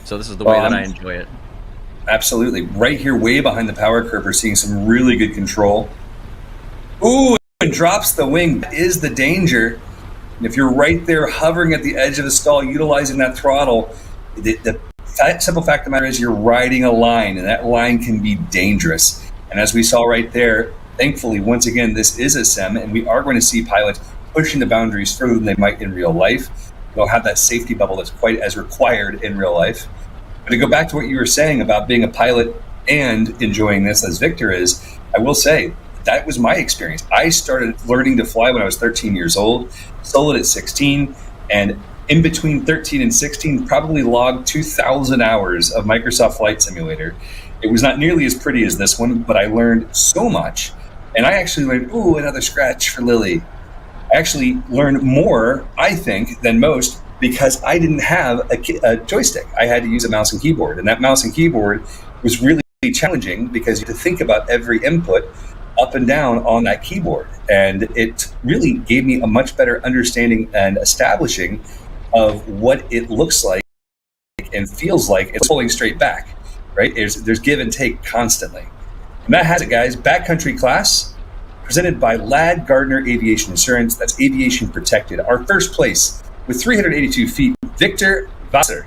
So this is the way that I enjoy it. Absolutely. Right here, way behind the power curve, we're seeing some really good control. Ooh, and drops the wing. That is the danger. And if you're right there hovering at the edge of the stall, utilizing that throttle, the simple fact of the matter is you're riding a line, and that line can be dangerous. And as we saw right there, thankfully, once again, this is a sim, and we are going to see pilots pushing the boundaries further than they might in real life. They'll have that safety bubble that's quite as required in real life. But to go back to what you were saying about being a pilot and enjoying this as Victor is, I will say that was my experience. I started learning to fly when I was 13 years old, soloed at 16, and in between 13 and 16, probably logged 2,000 hours of Microsoft Flight Simulator. It was not nearly as pretty as this one, but I learned so much. And I actually learned, ooh, another scratch for Lily. I actually learned more, I think, than most because I didn't have a joystick. I had to use a mouse and keyboard. And that mouse and keyboard was really challenging because you had to think about every input up and down on that keyboard. And it really gave me a much better understanding and establishing of what it looks like and feels like it's pulling straight back. Right? There's give and take constantly. And that has it, guys. Backcountry class presented by Ladd Gardner Aviation Insurance. That's aviation protected. Our first place with 382 feet, Victor Vasser.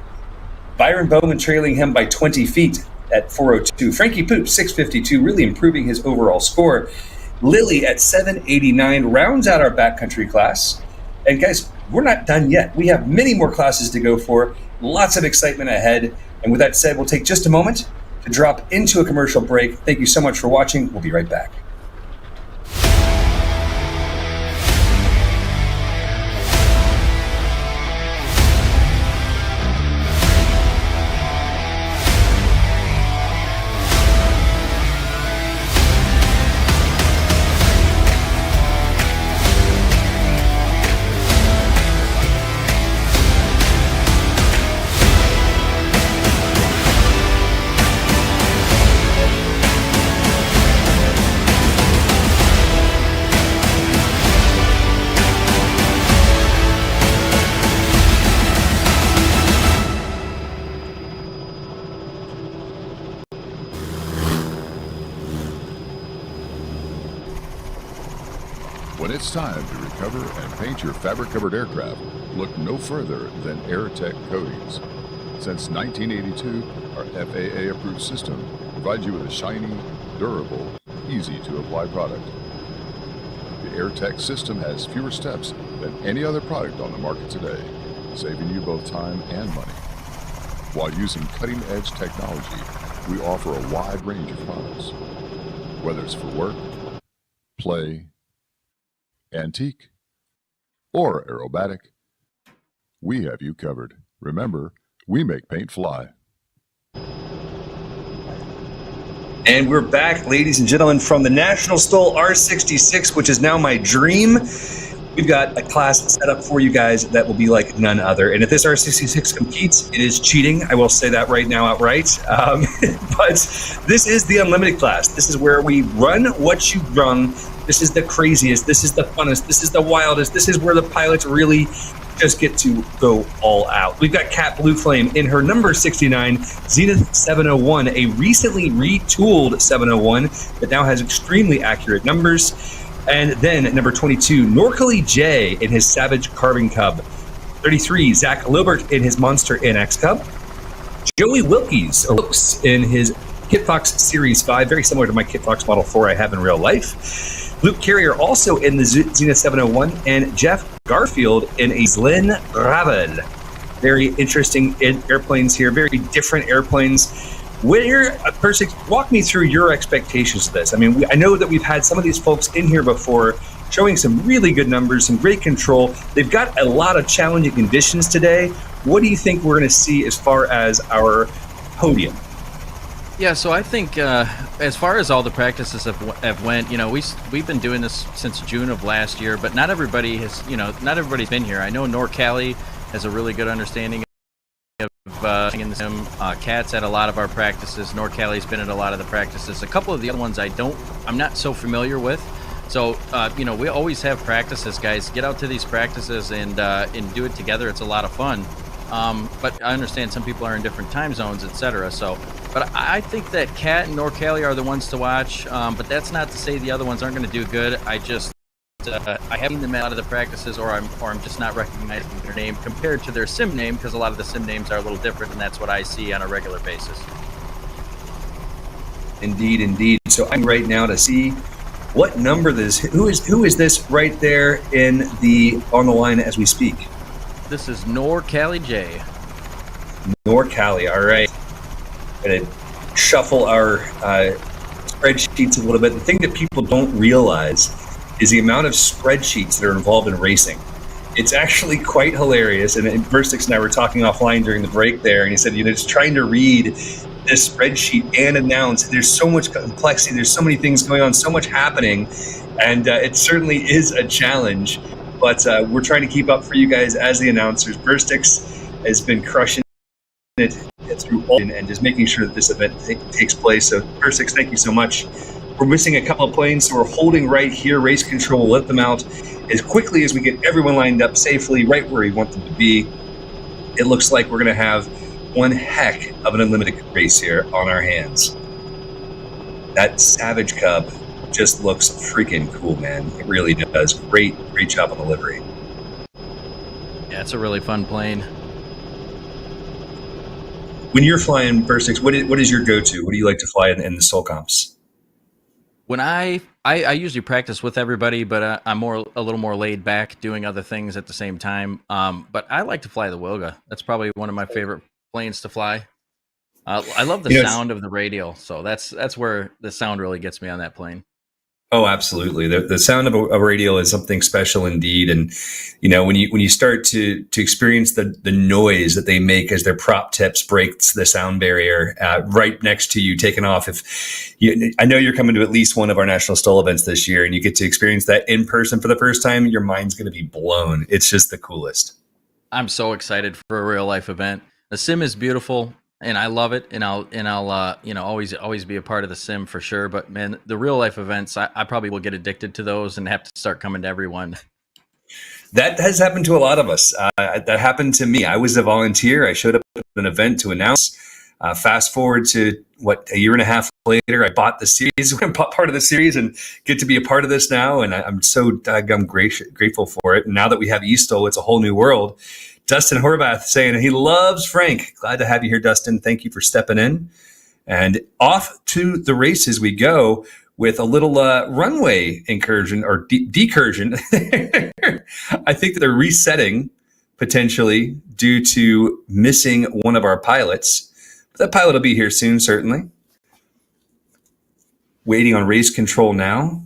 Byron Bowman trailing him by 20 feet at 402. Frankie Poop, 652, really improving his overall score. Lily at 789 rounds out our backcountry class. And guys, we're not done yet. We have many more classes to go for. Lots of excitement ahead. And with that said, we'll take just a moment to drop into a commercial break. Thank you so much for watching. We'll be right back. When it's time to recover and paint your fabric-covered aircraft, Look no further than Airtech Coatings. Since 1982, our FAA-approved system provides you with a shiny, durable, easy-to-apply product. The Airtech system has fewer steps than any other product on the market today, saving you both time and money. While using cutting-edge technology, we offer a wide range of products. Whether it's for work, play, antique, or aerobatic, we have you covered. Remember, we make paint fly. And we're back, ladies and gentlemen, from the National STOL R66, which is now my dream. We've got a class set up for you guys that will be like none other. And if this R66 competes, it is cheating. I will say that right now outright. But this is the unlimited class. This is where we run what you run. This is the craziest. This is the funnest. This is the wildest. This is where the pilots really just get to go all out. We've got Cat Blue Flame in her number 69 Zenith 701, a recently retooled 701 that now has extremely accurate numbers. And then at number 22, Norcally J in his Savage Carbon Cub. 33, Zach Lobert in his Monster NX Cub. Joey Wilkies in his Kitfox Series 5, very similar to my Kitfox Model 4 I have in real life. Luke Carrier also in the Zenith 701, and Jeff Garfield in a Zlin Ravel. Very interesting airplanes here, very different airplanes. Persik, walk me through your expectations of this. I mean, I know that we've had some of these folks in here before showing some really good numbers, some great control. They've got a lot of challenging conditions today. What do you think we're going to see as far as our podium? Yeah, so I think as far as all the practices have went, you know, we've been doing this since June of last year, but not everybody's been here. I know Norcally has a really good understanding of in the sim. Cat's at a lot of our practices. Norcally's been at a lot of the practices. A couple of the other ones I'm not so familiar with. So you know, we always have practices, guys. Get out to these practices and do it together. It's a lot of fun. But I understand some people are in different time zones, etc. So, but I think that Cat and Norcally are the ones to watch. But that's not to say the other ones aren't going to do good. I haven't seen them out of the practices, or I'm just not recognizing their name compared to their sim name, because a lot of the sim names are a little different, and that's what I see on a regular basis. Indeed. So I'm right now to see what number this. Who is this right there on the line as we speak? This is Norcally J. Norcally, all right. Gonna shuffle our spreadsheets a little bit. The thing that people don't realize is the amount of spreadsheets that are involved in racing. It's actually quite hilarious. And Verstix and I were talking offline during the break there, and he said, you know, just trying to read this spreadsheet and announce. There's so much complexity. There's so many things going on, so much happening, and it certainly is a challenge. But we're trying to keep up for you guys as the announcers. Verstix has been crushing it through all and just making sure that this event takes place. So Verstix, thank you so much. We're missing a couple of planes, so we're holding right here. Race control will let them out as quickly as we get everyone lined up safely right where we want them to be. It looks like we're going to have one heck of an unlimited race here on our hands. That Savage Cub just looks freaking cool, man. It really does. Great job on the livery. Yeah, it's a really fun plane. When you're flying Verstix, what is your go-to? What do you like to fly in the STOL comps? When I usually practice with everybody, but I'm a little more laid back, doing other things at the same time. But I like to fly the Wilga. That's probably one of my favorite planes to fly. I love the sound of the radial, so that's where the sound really gets me on that plane. Oh, absolutely. The sound of a radial is something special indeed. And, you know, when you start to experience the noise that they make as their prop tips breaks the sound barrier right next to you taking off. I know you're coming to at least one of our National STOL events this year, and you get to experience that in person for the first time, your mind's going to be blown. It's just the coolest. I'm so excited for a real life event. The sim is beautiful. And I love it, and I'll you know, always be a part of the sim for sure. But man, the real life events, I probably will get addicted to those and have to start coming to every one. That has happened to a lot of us. That happened to me. I was a volunteer. I showed up at an event to announce. Fast forward to a year and a half later, I bought the series, bought part of the series, and get to be a part of this now. And I'm so daggum grateful for it. And now that we have eSTOL, it's a whole new world. Dustin Horvath saying he loves Frank. Glad to have you here, Dustin. Thank you for stepping in. And off to the races we go with a little runway incursion or decursion. I think that they're resetting potentially due to missing one of our pilots. But that pilot will be here soon, certainly. Waiting on race control now.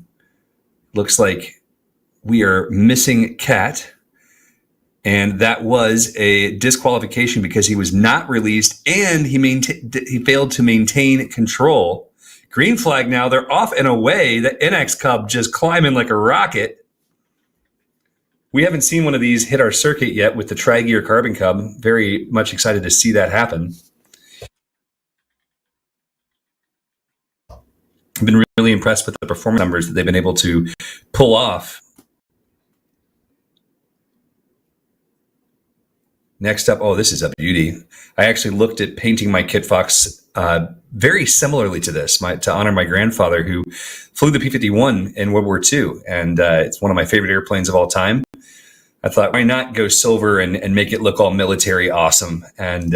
Looks like we are missing Cat. And that was a disqualification because he was not released and he failed to maintain control. Green flag now. They're off and away. The NX Cub just climbing like a rocket. We haven't seen one of these hit our circuit yet with the Tri-Gear Carbon Cub. Very much excited to see that happen. I've been really impressed with the performance numbers that they've been able to pull off. Next up, oh, this is a beauty. I actually looked at painting my Kit Fox very similarly to this, to honor my grandfather who flew the P-51 in World War II. And it's one of my favorite airplanes of all time. I thought, why not go silver and make it look all military awesome? And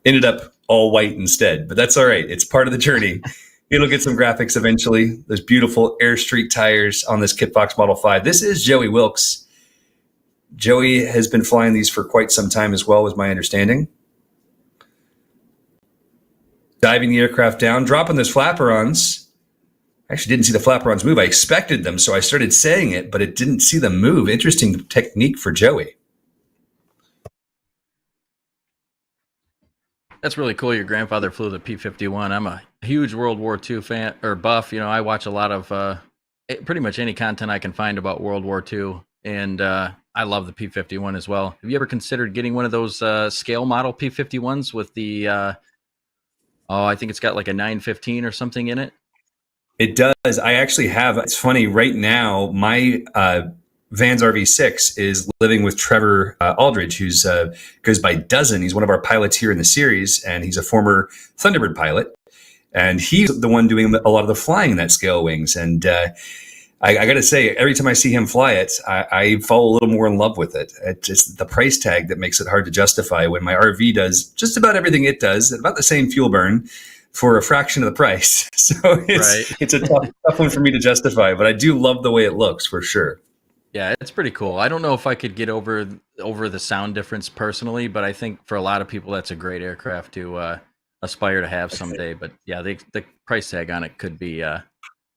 ended up all white instead. But that's all right. It's part of the journey. It'll get some graphics eventually. Those beautiful Air Street tires on this Kit Fox Model 5. This is Joey Wilkes. Joey has been flying these for quite some time as well, was my understanding. Diving the aircraft down, dropping those flaperons. I actually didn't see the flaperons move. I expected them, so I started saying it, but it didn't see them move. Interesting technique for Joey. That's really cool. Your grandfather flew the P-51. I'm a huge World War II fan or buff. You know, I watch a lot of pretty much any content I can find about World War II, and I love the P-51 as well. Have you ever considered getting one of those scale model P-51s with the, I think it's got like a 915 or something in it? It does. I actually have. It's funny. Right now, my Vans RV6 is living with Trevor Aldridge, who's goes by Dozen. He's one of our pilots here in the series, and he's a former Thunderbird pilot. And he's the one doing a lot of the flying in that scale wings. And I got to say, every time I see him fly it, I fall a little more in love with it. It's just the price tag that makes it hard to justify when my RV does just about everything it does, at about the same fuel burn for a fraction of the price. So it's a tough one for me to justify, but I do love the way it looks for sure. Yeah, it's pretty cool. I don't know if I could get over the sound difference personally, but I think for a lot of people, that's a great aircraft to aspire to have someday. But yeah, the price tag on it could be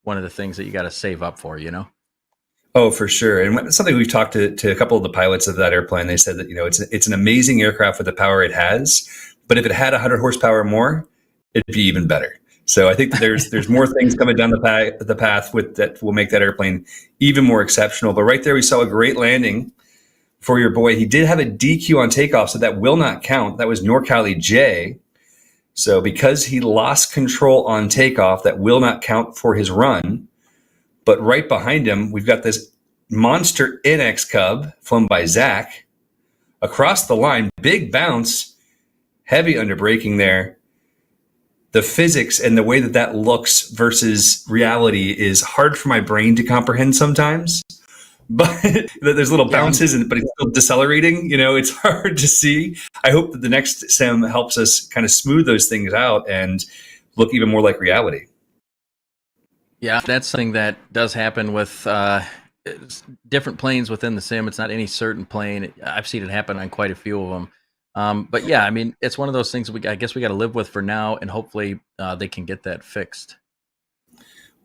one of the things that you got to save up for, you know? Oh, for sure. And something we've talked to a couple of the pilots of that airplane, they said that, you know, it's an amazing aircraft with the power it has, but if it had 100 horsepower more, it'd be even better. So I think that there's more things coming down the path with that will make that airplane even more exceptional. But right there, we saw a great landing for your boy. He did have a DQ on takeoff, so that will not count. That was NorCali J. So because he lost control on takeoff, that will not count for his run. But right behind him, we've got this monster NX Cub flown by Zach across the line. Big bounce, heavy under braking there. The physics and the way that looks versus reality is hard for my brain to comprehend sometimes. But there's little bounces, but it's still decelerating. You know, it's hard to see. I hope that the next sim helps us kind of smooth those things out and look even more like reality. Yeah, that's something that does happen with different planes within the sim. It's not any certain plane. I've seen it happen on quite a few of them. But yeah, I mean, it's one of those things I guess we got to live with for now, and hopefully they can get that fixed.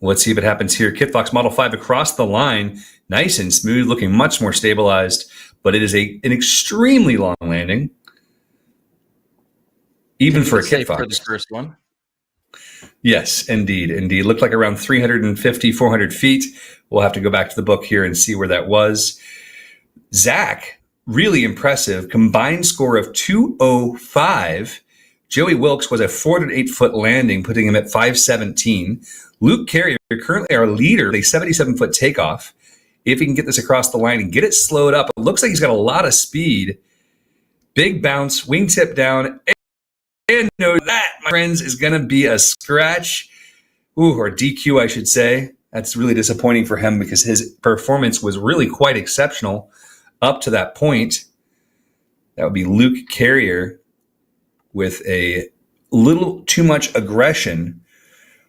Let's see if it happens here. Kit Fox Model 5 across the line, nice and smooth, looking much more stabilized, but it is an extremely long landing, even for a Kit Fox. For the first one. Yes, indeed. Looked like around 350, 400 feet. We'll have to go back to the book here and see where that was. Zach, really impressive. Combined score of 205. Joey Wilkes was a 408-foot landing, putting him at 517. Luke Carrier, currently our leader, a 77-foot takeoff. If he can get this across the line and get it slowed up, it looks like he's got a lot of speed. Big bounce, wingtip down, And know that, my friends, is going to be a scratch, or DQ, I should say. That's really disappointing for him because his performance was really quite exceptional up to that point. That would be Luke Carrier with a little too much aggression.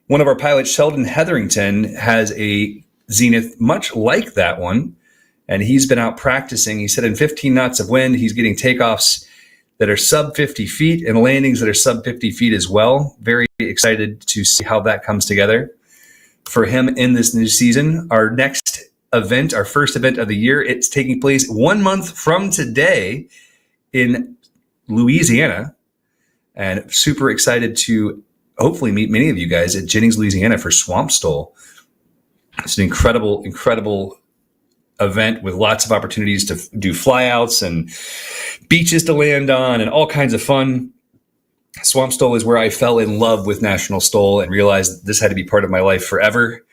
One of our pilots, Sheldon Hetherington, has a Zenith much like that one, and he's been out practicing. He said in 15 knots of wind, he's getting takeoffs that are sub 50 feet and landings that are sub 50 feet as well. Very excited to see how that comes together for him in this new season. Our next event, our first event of the year, it's taking place 1 month from today in Louisiana, and super excited to hopefully meet many of you guys at Jennings, Louisiana for Swamp STOL. It's an incredible event with lots of opportunities to do flyouts and beaches to land on and all kinds of fun. Swamp STOL is where I fell in love with National STOL and realized this had to be part of my life forever.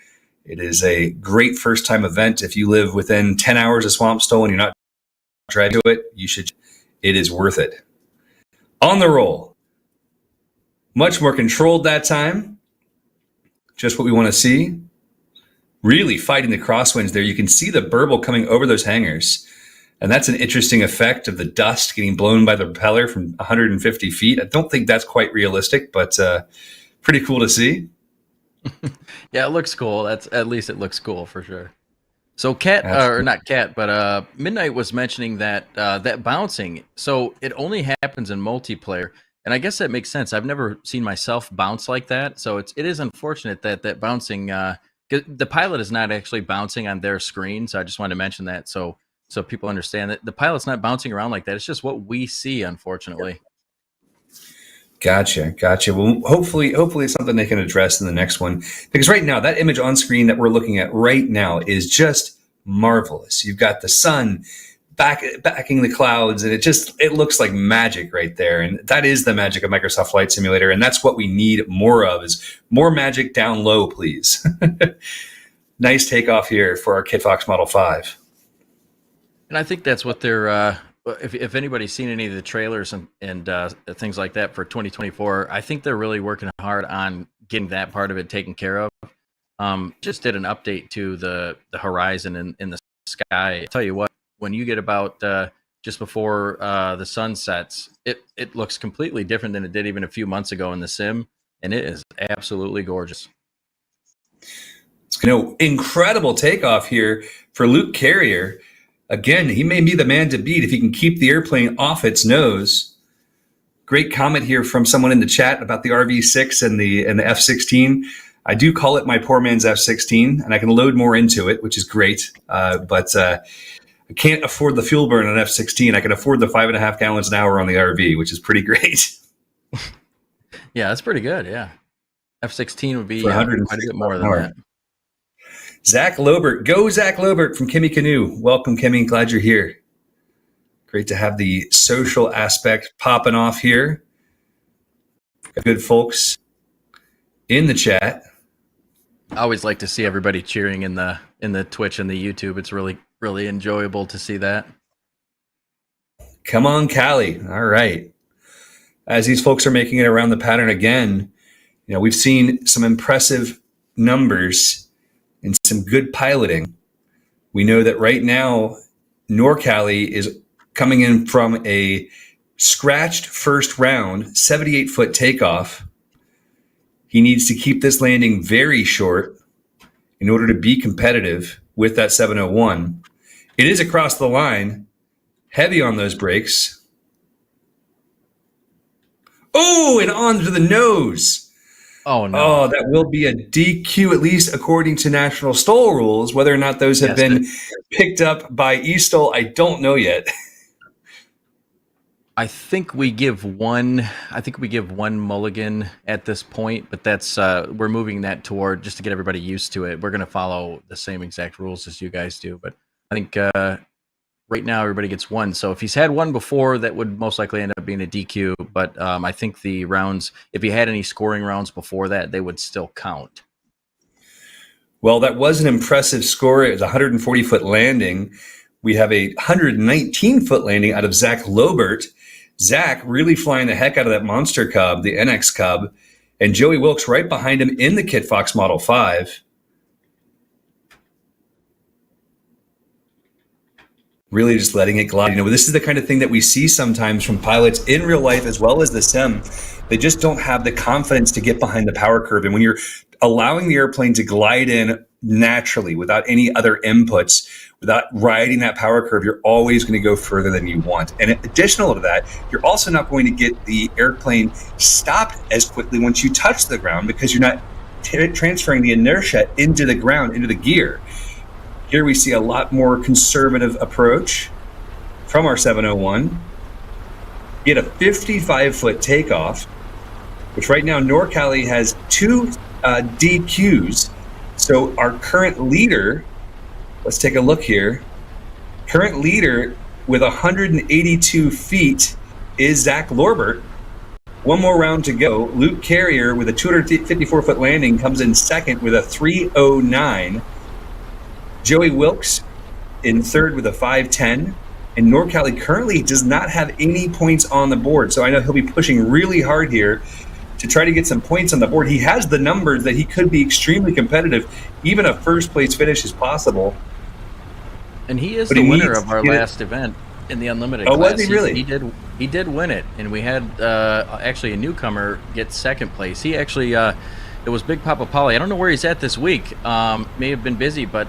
It is a great first-time event. If you live within 10 hours of Swamp STOL and you're not driving to it, you should. It is worth it. On the roll. Much more controlled that time. Just what we want to see. Really fighting the crosswinds there. You can see the burble coming over those hangars. And that's an interesting effect of the dust getting blown by the propeller from 150 feet. I don't think that's quite realistic, but pretty cool to see. Yeah, it looks cool. At least it looks cool for sure. So Midnight was mentioning that that bouncing. So it only happens in multiplayer. And I guess that makes sense. I've never seen myself bounce like that. So it is unfortunate that bouncing, the pilot is not actually bouncing on their screen. So I just wanted to mention that so people understand that the pilot's not bouncing around like that. It's just what we see, unfortunately. Gotcha. Well, hopefully it's something they can address in the next one. Because right now, that image on screen that we're looking at right now is just marvelous. You've got the sun backing the clouds, and it looks like magic right there. And that is the magic of Microsoft Flight Simulator, and that's what we need more of, is more magic down low, please. Nice takeoff here for our Kit Fox Model 5. And I think that's what they're if anybody's seen any of the trailers and things like that for 2024, I think they're really working hard on getting that part of it taken care of. Just did an update to the horizon in the sky. I tell you what, when you get about just before the sun sets, it looks completely different than it did even a few months ago in the sim, and it is absolutely gorgeous. Incredible takeoff here for Luke Carrier. Again, he may be the man to beat if he can keep the airplane off its nose. Great comment here from someone in the chat about the RV6 and the F-16. I do call it my poor man's F-16, and I can load more into it, which is great. But I can't afford the fuel burn on F-16. I can afford the 5.5 gallons an hour on the RV, which is pretty great. Yeah, that's pretty good. Yeah, F-16 would be quite a bit more than that. Zach Lobert. Go Zach Lobert from Kimmy Canoe. Welcome, Kimmy. Glad you're here. Great to have the social aspect popping off here. Got good folks in the chat. I always like to see everybody cheering in the Twitch and the YouTube. It's really, really enjoyable to see that. Come on, Callie. All right. As these folks are making it around the pattern again, we've seen some impressive numbers and some good piloting. We know that right now, NorCali is coming in from a scratched first round, 78-foot takeoff. He needs to keep this landing very short in order to be competitive with that 701. It is across the line, heavy on those brakes. Oh, and onto the nose. Oh, no. Oh, that will be a DQ, at least according to National STOL rules. Whether or not those have been picked up by eSTOL, I don't know yet. I think we give one mulligan at this point, but that's we're moving that toward just to get everybody used to it. We're going to follow the same exact rules as you guys do, but I think right now everybody gets one. So if he's had one before, that would most likely end up being a DQ. But I think the rounds, if he had any scoring rounds before that, they would still count. Well, that was an impressive score. It was a 140-foot landing. We have a 119-foot landing out of Zach Lobert. Zach really flying the heck out of that Monster Cub, the NX Cub, and Joey Wilkes right behind him in the Kit Fox Model 5. Really just letting it glide. This is the kind of thing that we see sometimes from pilots in real life as well as the sim. They just don't have the confidence to get behind the power curve. And when you're allowing the airplane to glide in naturally without any other inputs, without riding that power curve, you're always going to go further than you want. And additional to that, you're also not going to get the airplane stopped as quickly once you touch the ground because you're not transferring the inertia into the ground, into the gear. Here we see a lot more conservative approach from our 701. Get a 55-foot takeoff, which right now NorCali has 2 DQs. So our current leader, let's take a look here. Current leader with 182 feet is Zach Lorbert. One more round to go. Luke Carrier with a 254-foot landing comes in second with a 309. Joey Wilkes in third with a 510. And NorCali currently does not have any points on the board. So I know he'll be pushing really hard here to try to get some points on the board. He has the numbers that he could be extremely competitive. Even a first place finish is possible. And he is the winner of our last event in the Unlimited class. Was he really? He did win it. And we had actually a newcomer get second place. He actually... it was Big Papa Polly. I don't know where he's at this week. May have been busy, but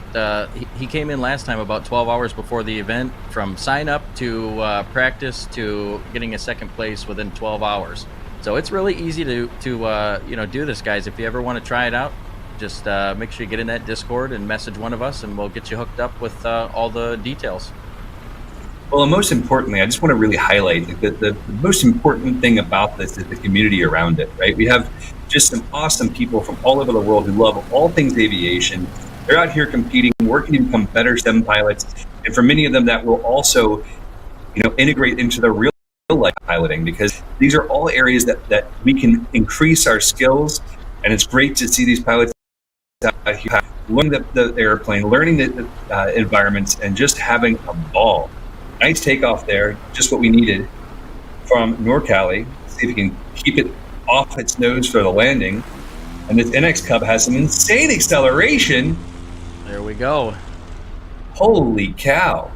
he came in last time about 12 hours before the event, from sign up to practice to getting a second place within 12 hours. So it's really easy to do this, guys. If you ever want to try it out, just make sure you get in that Discord and message one of us, and we'll get you hooked up with all the details. Well, and most importantly, I just want to really highlight that the most important thing about this is the community around it, right? We have just some awesome people from all over the world who love all things aviation. They're out here competing, working to become better STEM pilots. And for many of them, that will also, integrate into the real life piloting, because these are all areas that we can increase our skills. And it's great to see these pilots out here learning the airplane, learning the environments, and just having a ball. Nice takeoff there, just what we needed from NorCali. See if we can keep it off its nose for the landing. And this NX Cub has some insane acceleration. There we go. Holy cow.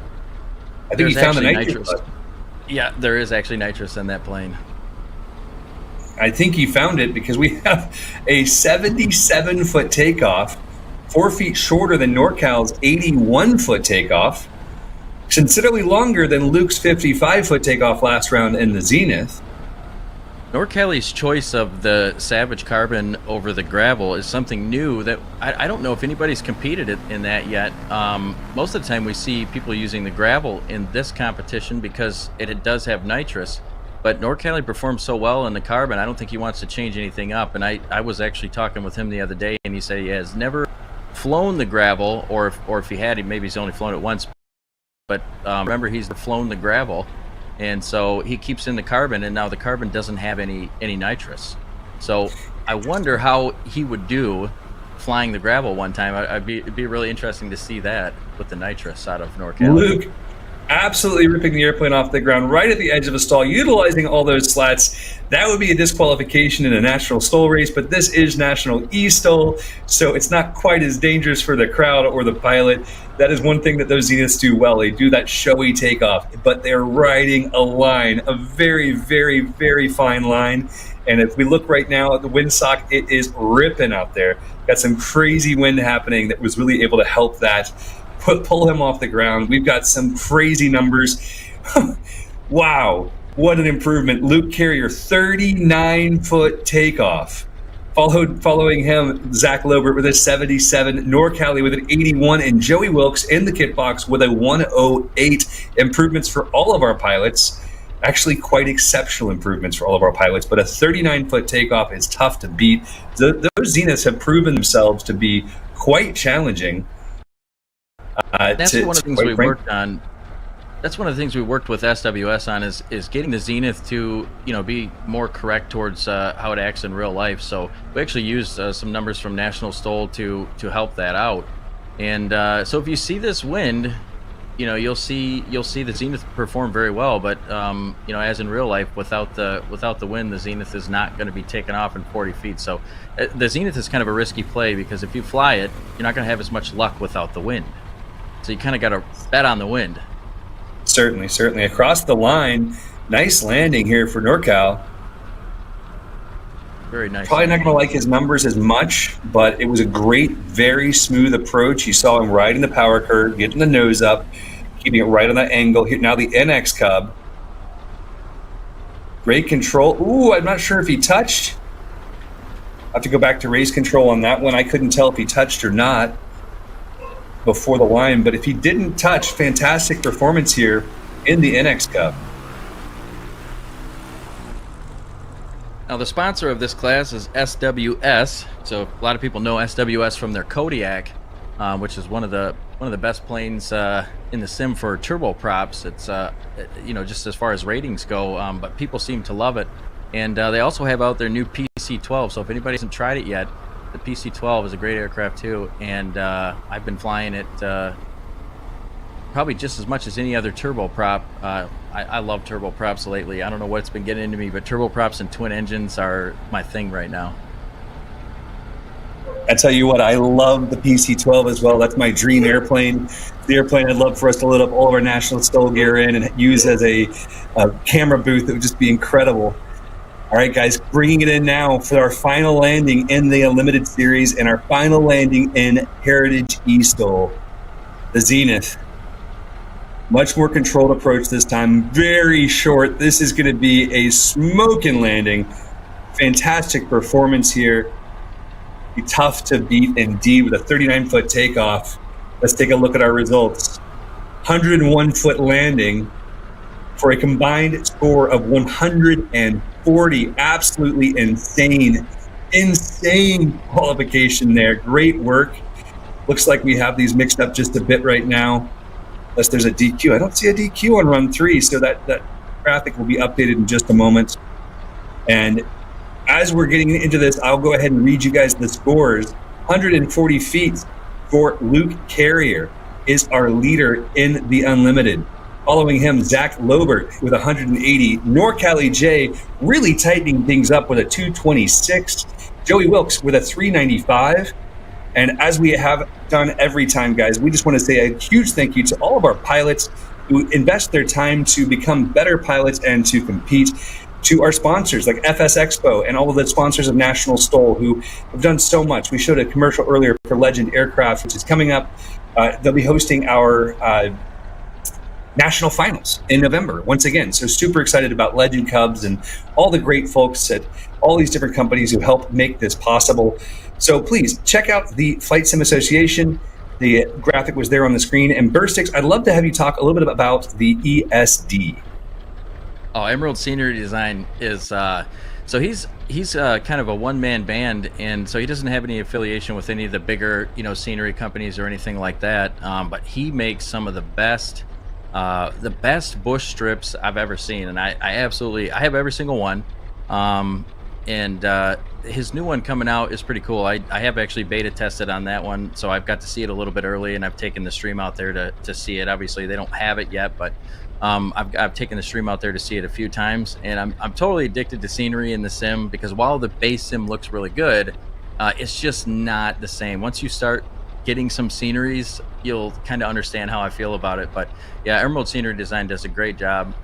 I think he found the nitrous. Yeah, there is actually nitrous in that plane. I think he found it because we have a 77-foot takeoff, 4 feet shorter than NorCal's 81-foot takeoff, considerably longer than Luke's 55-foot takeoff last round in the Zenith. NorCali's choice of the Savage Carbon over the gravel is something new that I don't know if anybody's competed in that yet. Most of the time we see people using the gravel in this competition because it does have nitrous, but NorCali performs so well in the carbon, I don't think he wants to change anything up. And I was actually talking with him the other day, and he said he has never flown the gravel, or if he had, maybe he's only flown it once, but remember, he's flown the gravel. And so he keeps in the carbon, and now the carbon doesn't have any nitrous. So I wonder how he would do flying the gravel one time. It'd be really interesting to see that with the nitrous out of NorCal. Luke absolutely ripping the airplane off the ground right at the edge of a stall, utilizing all those slats. That would be a disqualification in a national STOL race, but this is national eSTOL, so it's not quite as dangerous for the crowd or the pilot. That is one thing that those Zeniths do well. They do that showy takeoff, but they're riding a line, a very, very, very fine line. And if we look right now at the windsock, it is ripping out there. Got some crazy wind happening that was really able to help that pull him off the ground. We've got some crazy numbers. Wow, what an improvement. Luke Carrier, 39-foot takeoff. Following him, Zach Lobert with a 77, NorCali with an 81, and Joey Wilkes in the kit box with a 108. Improvements for all of our pilots. Actually, quite exceptional improvements for all of our pilots, but a 39-foot takeoff is tough to beat. Those Zeniths have proven themselves to be quite challenging. That's one of the things we worked on. That's one of the things we worked with SWS on is getting the Zenith to be more correct towards how it acts in real life. So we actually used some numbers from National STOL to help that out. And so if you see this wind, you'll see the Zenith perform very well. But as in real life, without the wind, the Zenith is not going to be taken off in 40 feet. So the Zenith is kind of a risky play, because if you fly it, you're not going to have as much luck without the wind. So you kind of got to bet on the wind. Certainly. Across the line, nice landing here for NorCal. Very nice. Probably not going to like his numbers as much, but it was a great, very smooth approach. You saw him riding the power curve, getting the nose up, keeping it right on that angle. Here now the NX Cub. Great control. Ooh, I'm not sure if he touched. I have to go back to race control on that one. I couldn't tell if he touched or not before the line, but if he didn't touch, fantastic performance here in the NX Cup. Now, the sponsor of this class is SWS. So a lot of people know SWS from their Kodiak, which is one of the best planes in the sim for turboprops. It's just as far as ratings go, but people seem to love it. And they also have out their new PC-12. So if anybody hasn't tried it yet, the PC-12 is a great aircraft too, and I've been flying it probably just as much as any other turboprop. I love turboprops lately. I don't know what's been getting into me, but turboprops and twin engines are my thing right now. I tell you what, I love the PC-12 as well. That's my dream airplane. The airplane I'd love for us to load up all of our National STOL gear in and use as a camera booth. It would just be incredible. All right, guys, bringing it in now for our final landing in the Unlimited Series and our final landing in Heritage eSTOL. The Zenith. Much more controlled approach this time. Very short. This is going to be a smoking landing. Fantastic performance here. Be tough to beat indeed with a 39-foot takeoff. Let's take a look at our results. 101-foot landing for a combined score of 140. Absolutely insane qualification there. Great work. Looks like we have these mixed up just a bit right now. Unless there's a DQ. I don't see a DQ on run 3, so that graphic will be updated in just a moment. And as we're getting into this, I'll go ahead and read you guys the scores. 140 feet for Luke Carrier is our leader in the Unlimited. Following him, Zach Lobert with 180. NorCal J really tightening things up with a 226. Joey Wilkes with a 395. And as we have done every time, guys, we just want to say a huge thank you to all of our pilots who invest their time to become better pilots and to compete. To our sponsors like FS Expo and all of the sponsors of National STOL who have done so much. We showed a commercial earlier for Legend Aircraft, which is coming up. They'll be hosting our national finals in November once again. So super excited about Legend Cubs and all the great folks at all these different companies who help make this possible. So please check out the Flight Sim Association. The graphic was there on the screen. And Burstix, I'd love to have you talk a little bit about the ESD. Oh, Emerald Scenery Design is so he's kind of a one-man band, and so he doesn't have any affiliation with any of the bigger scenery companies or anything like that. But he makes some of the best bush strips I've ever seen, and I have every single one. And his new one coming out is pretty cool. I have actually beta tested on that one, so I've got to see it a little bit early, and I've taken the stream out there to see it. Obviously, they don't have it yet, but I've taken the stream out there to see it a few times, and I'm totally addicted to scenery in the sim, because while the base sim looks really good, it's just not the same. Once you start getting some sceneries, you'll kind of understand how I feel about it. But yeah, Emerald Scenery Design does a great job.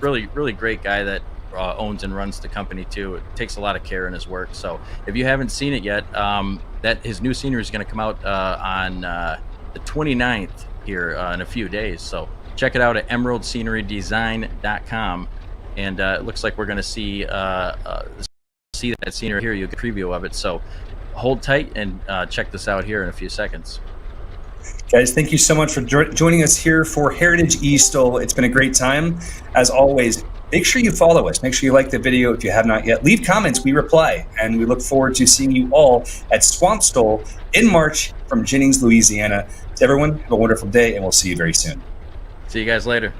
Really great guy that owns and runs the company too. It takes a lot of care in his work. So if you haven't seen it yet, that his new scenery is going to come out on the 29th here in a few days. So check it out at emeraldscenerydesign.com, and it looks like we're going to see that scenery here. You'll get a preview of it. So hold tight and check this out here in a few seconds. Guys, thank you so much for joining us here for Heritage eSTOL. It's been a great time. As always, make sure you follow us. Make sure you like the video if you have not yet. Leave comments. We reply. And we look forward to seeing you all at Swamp STOL in March from Jennings, Louisiana. To everyone, have a wonderful day, and we'll see you very soon. See you guys later.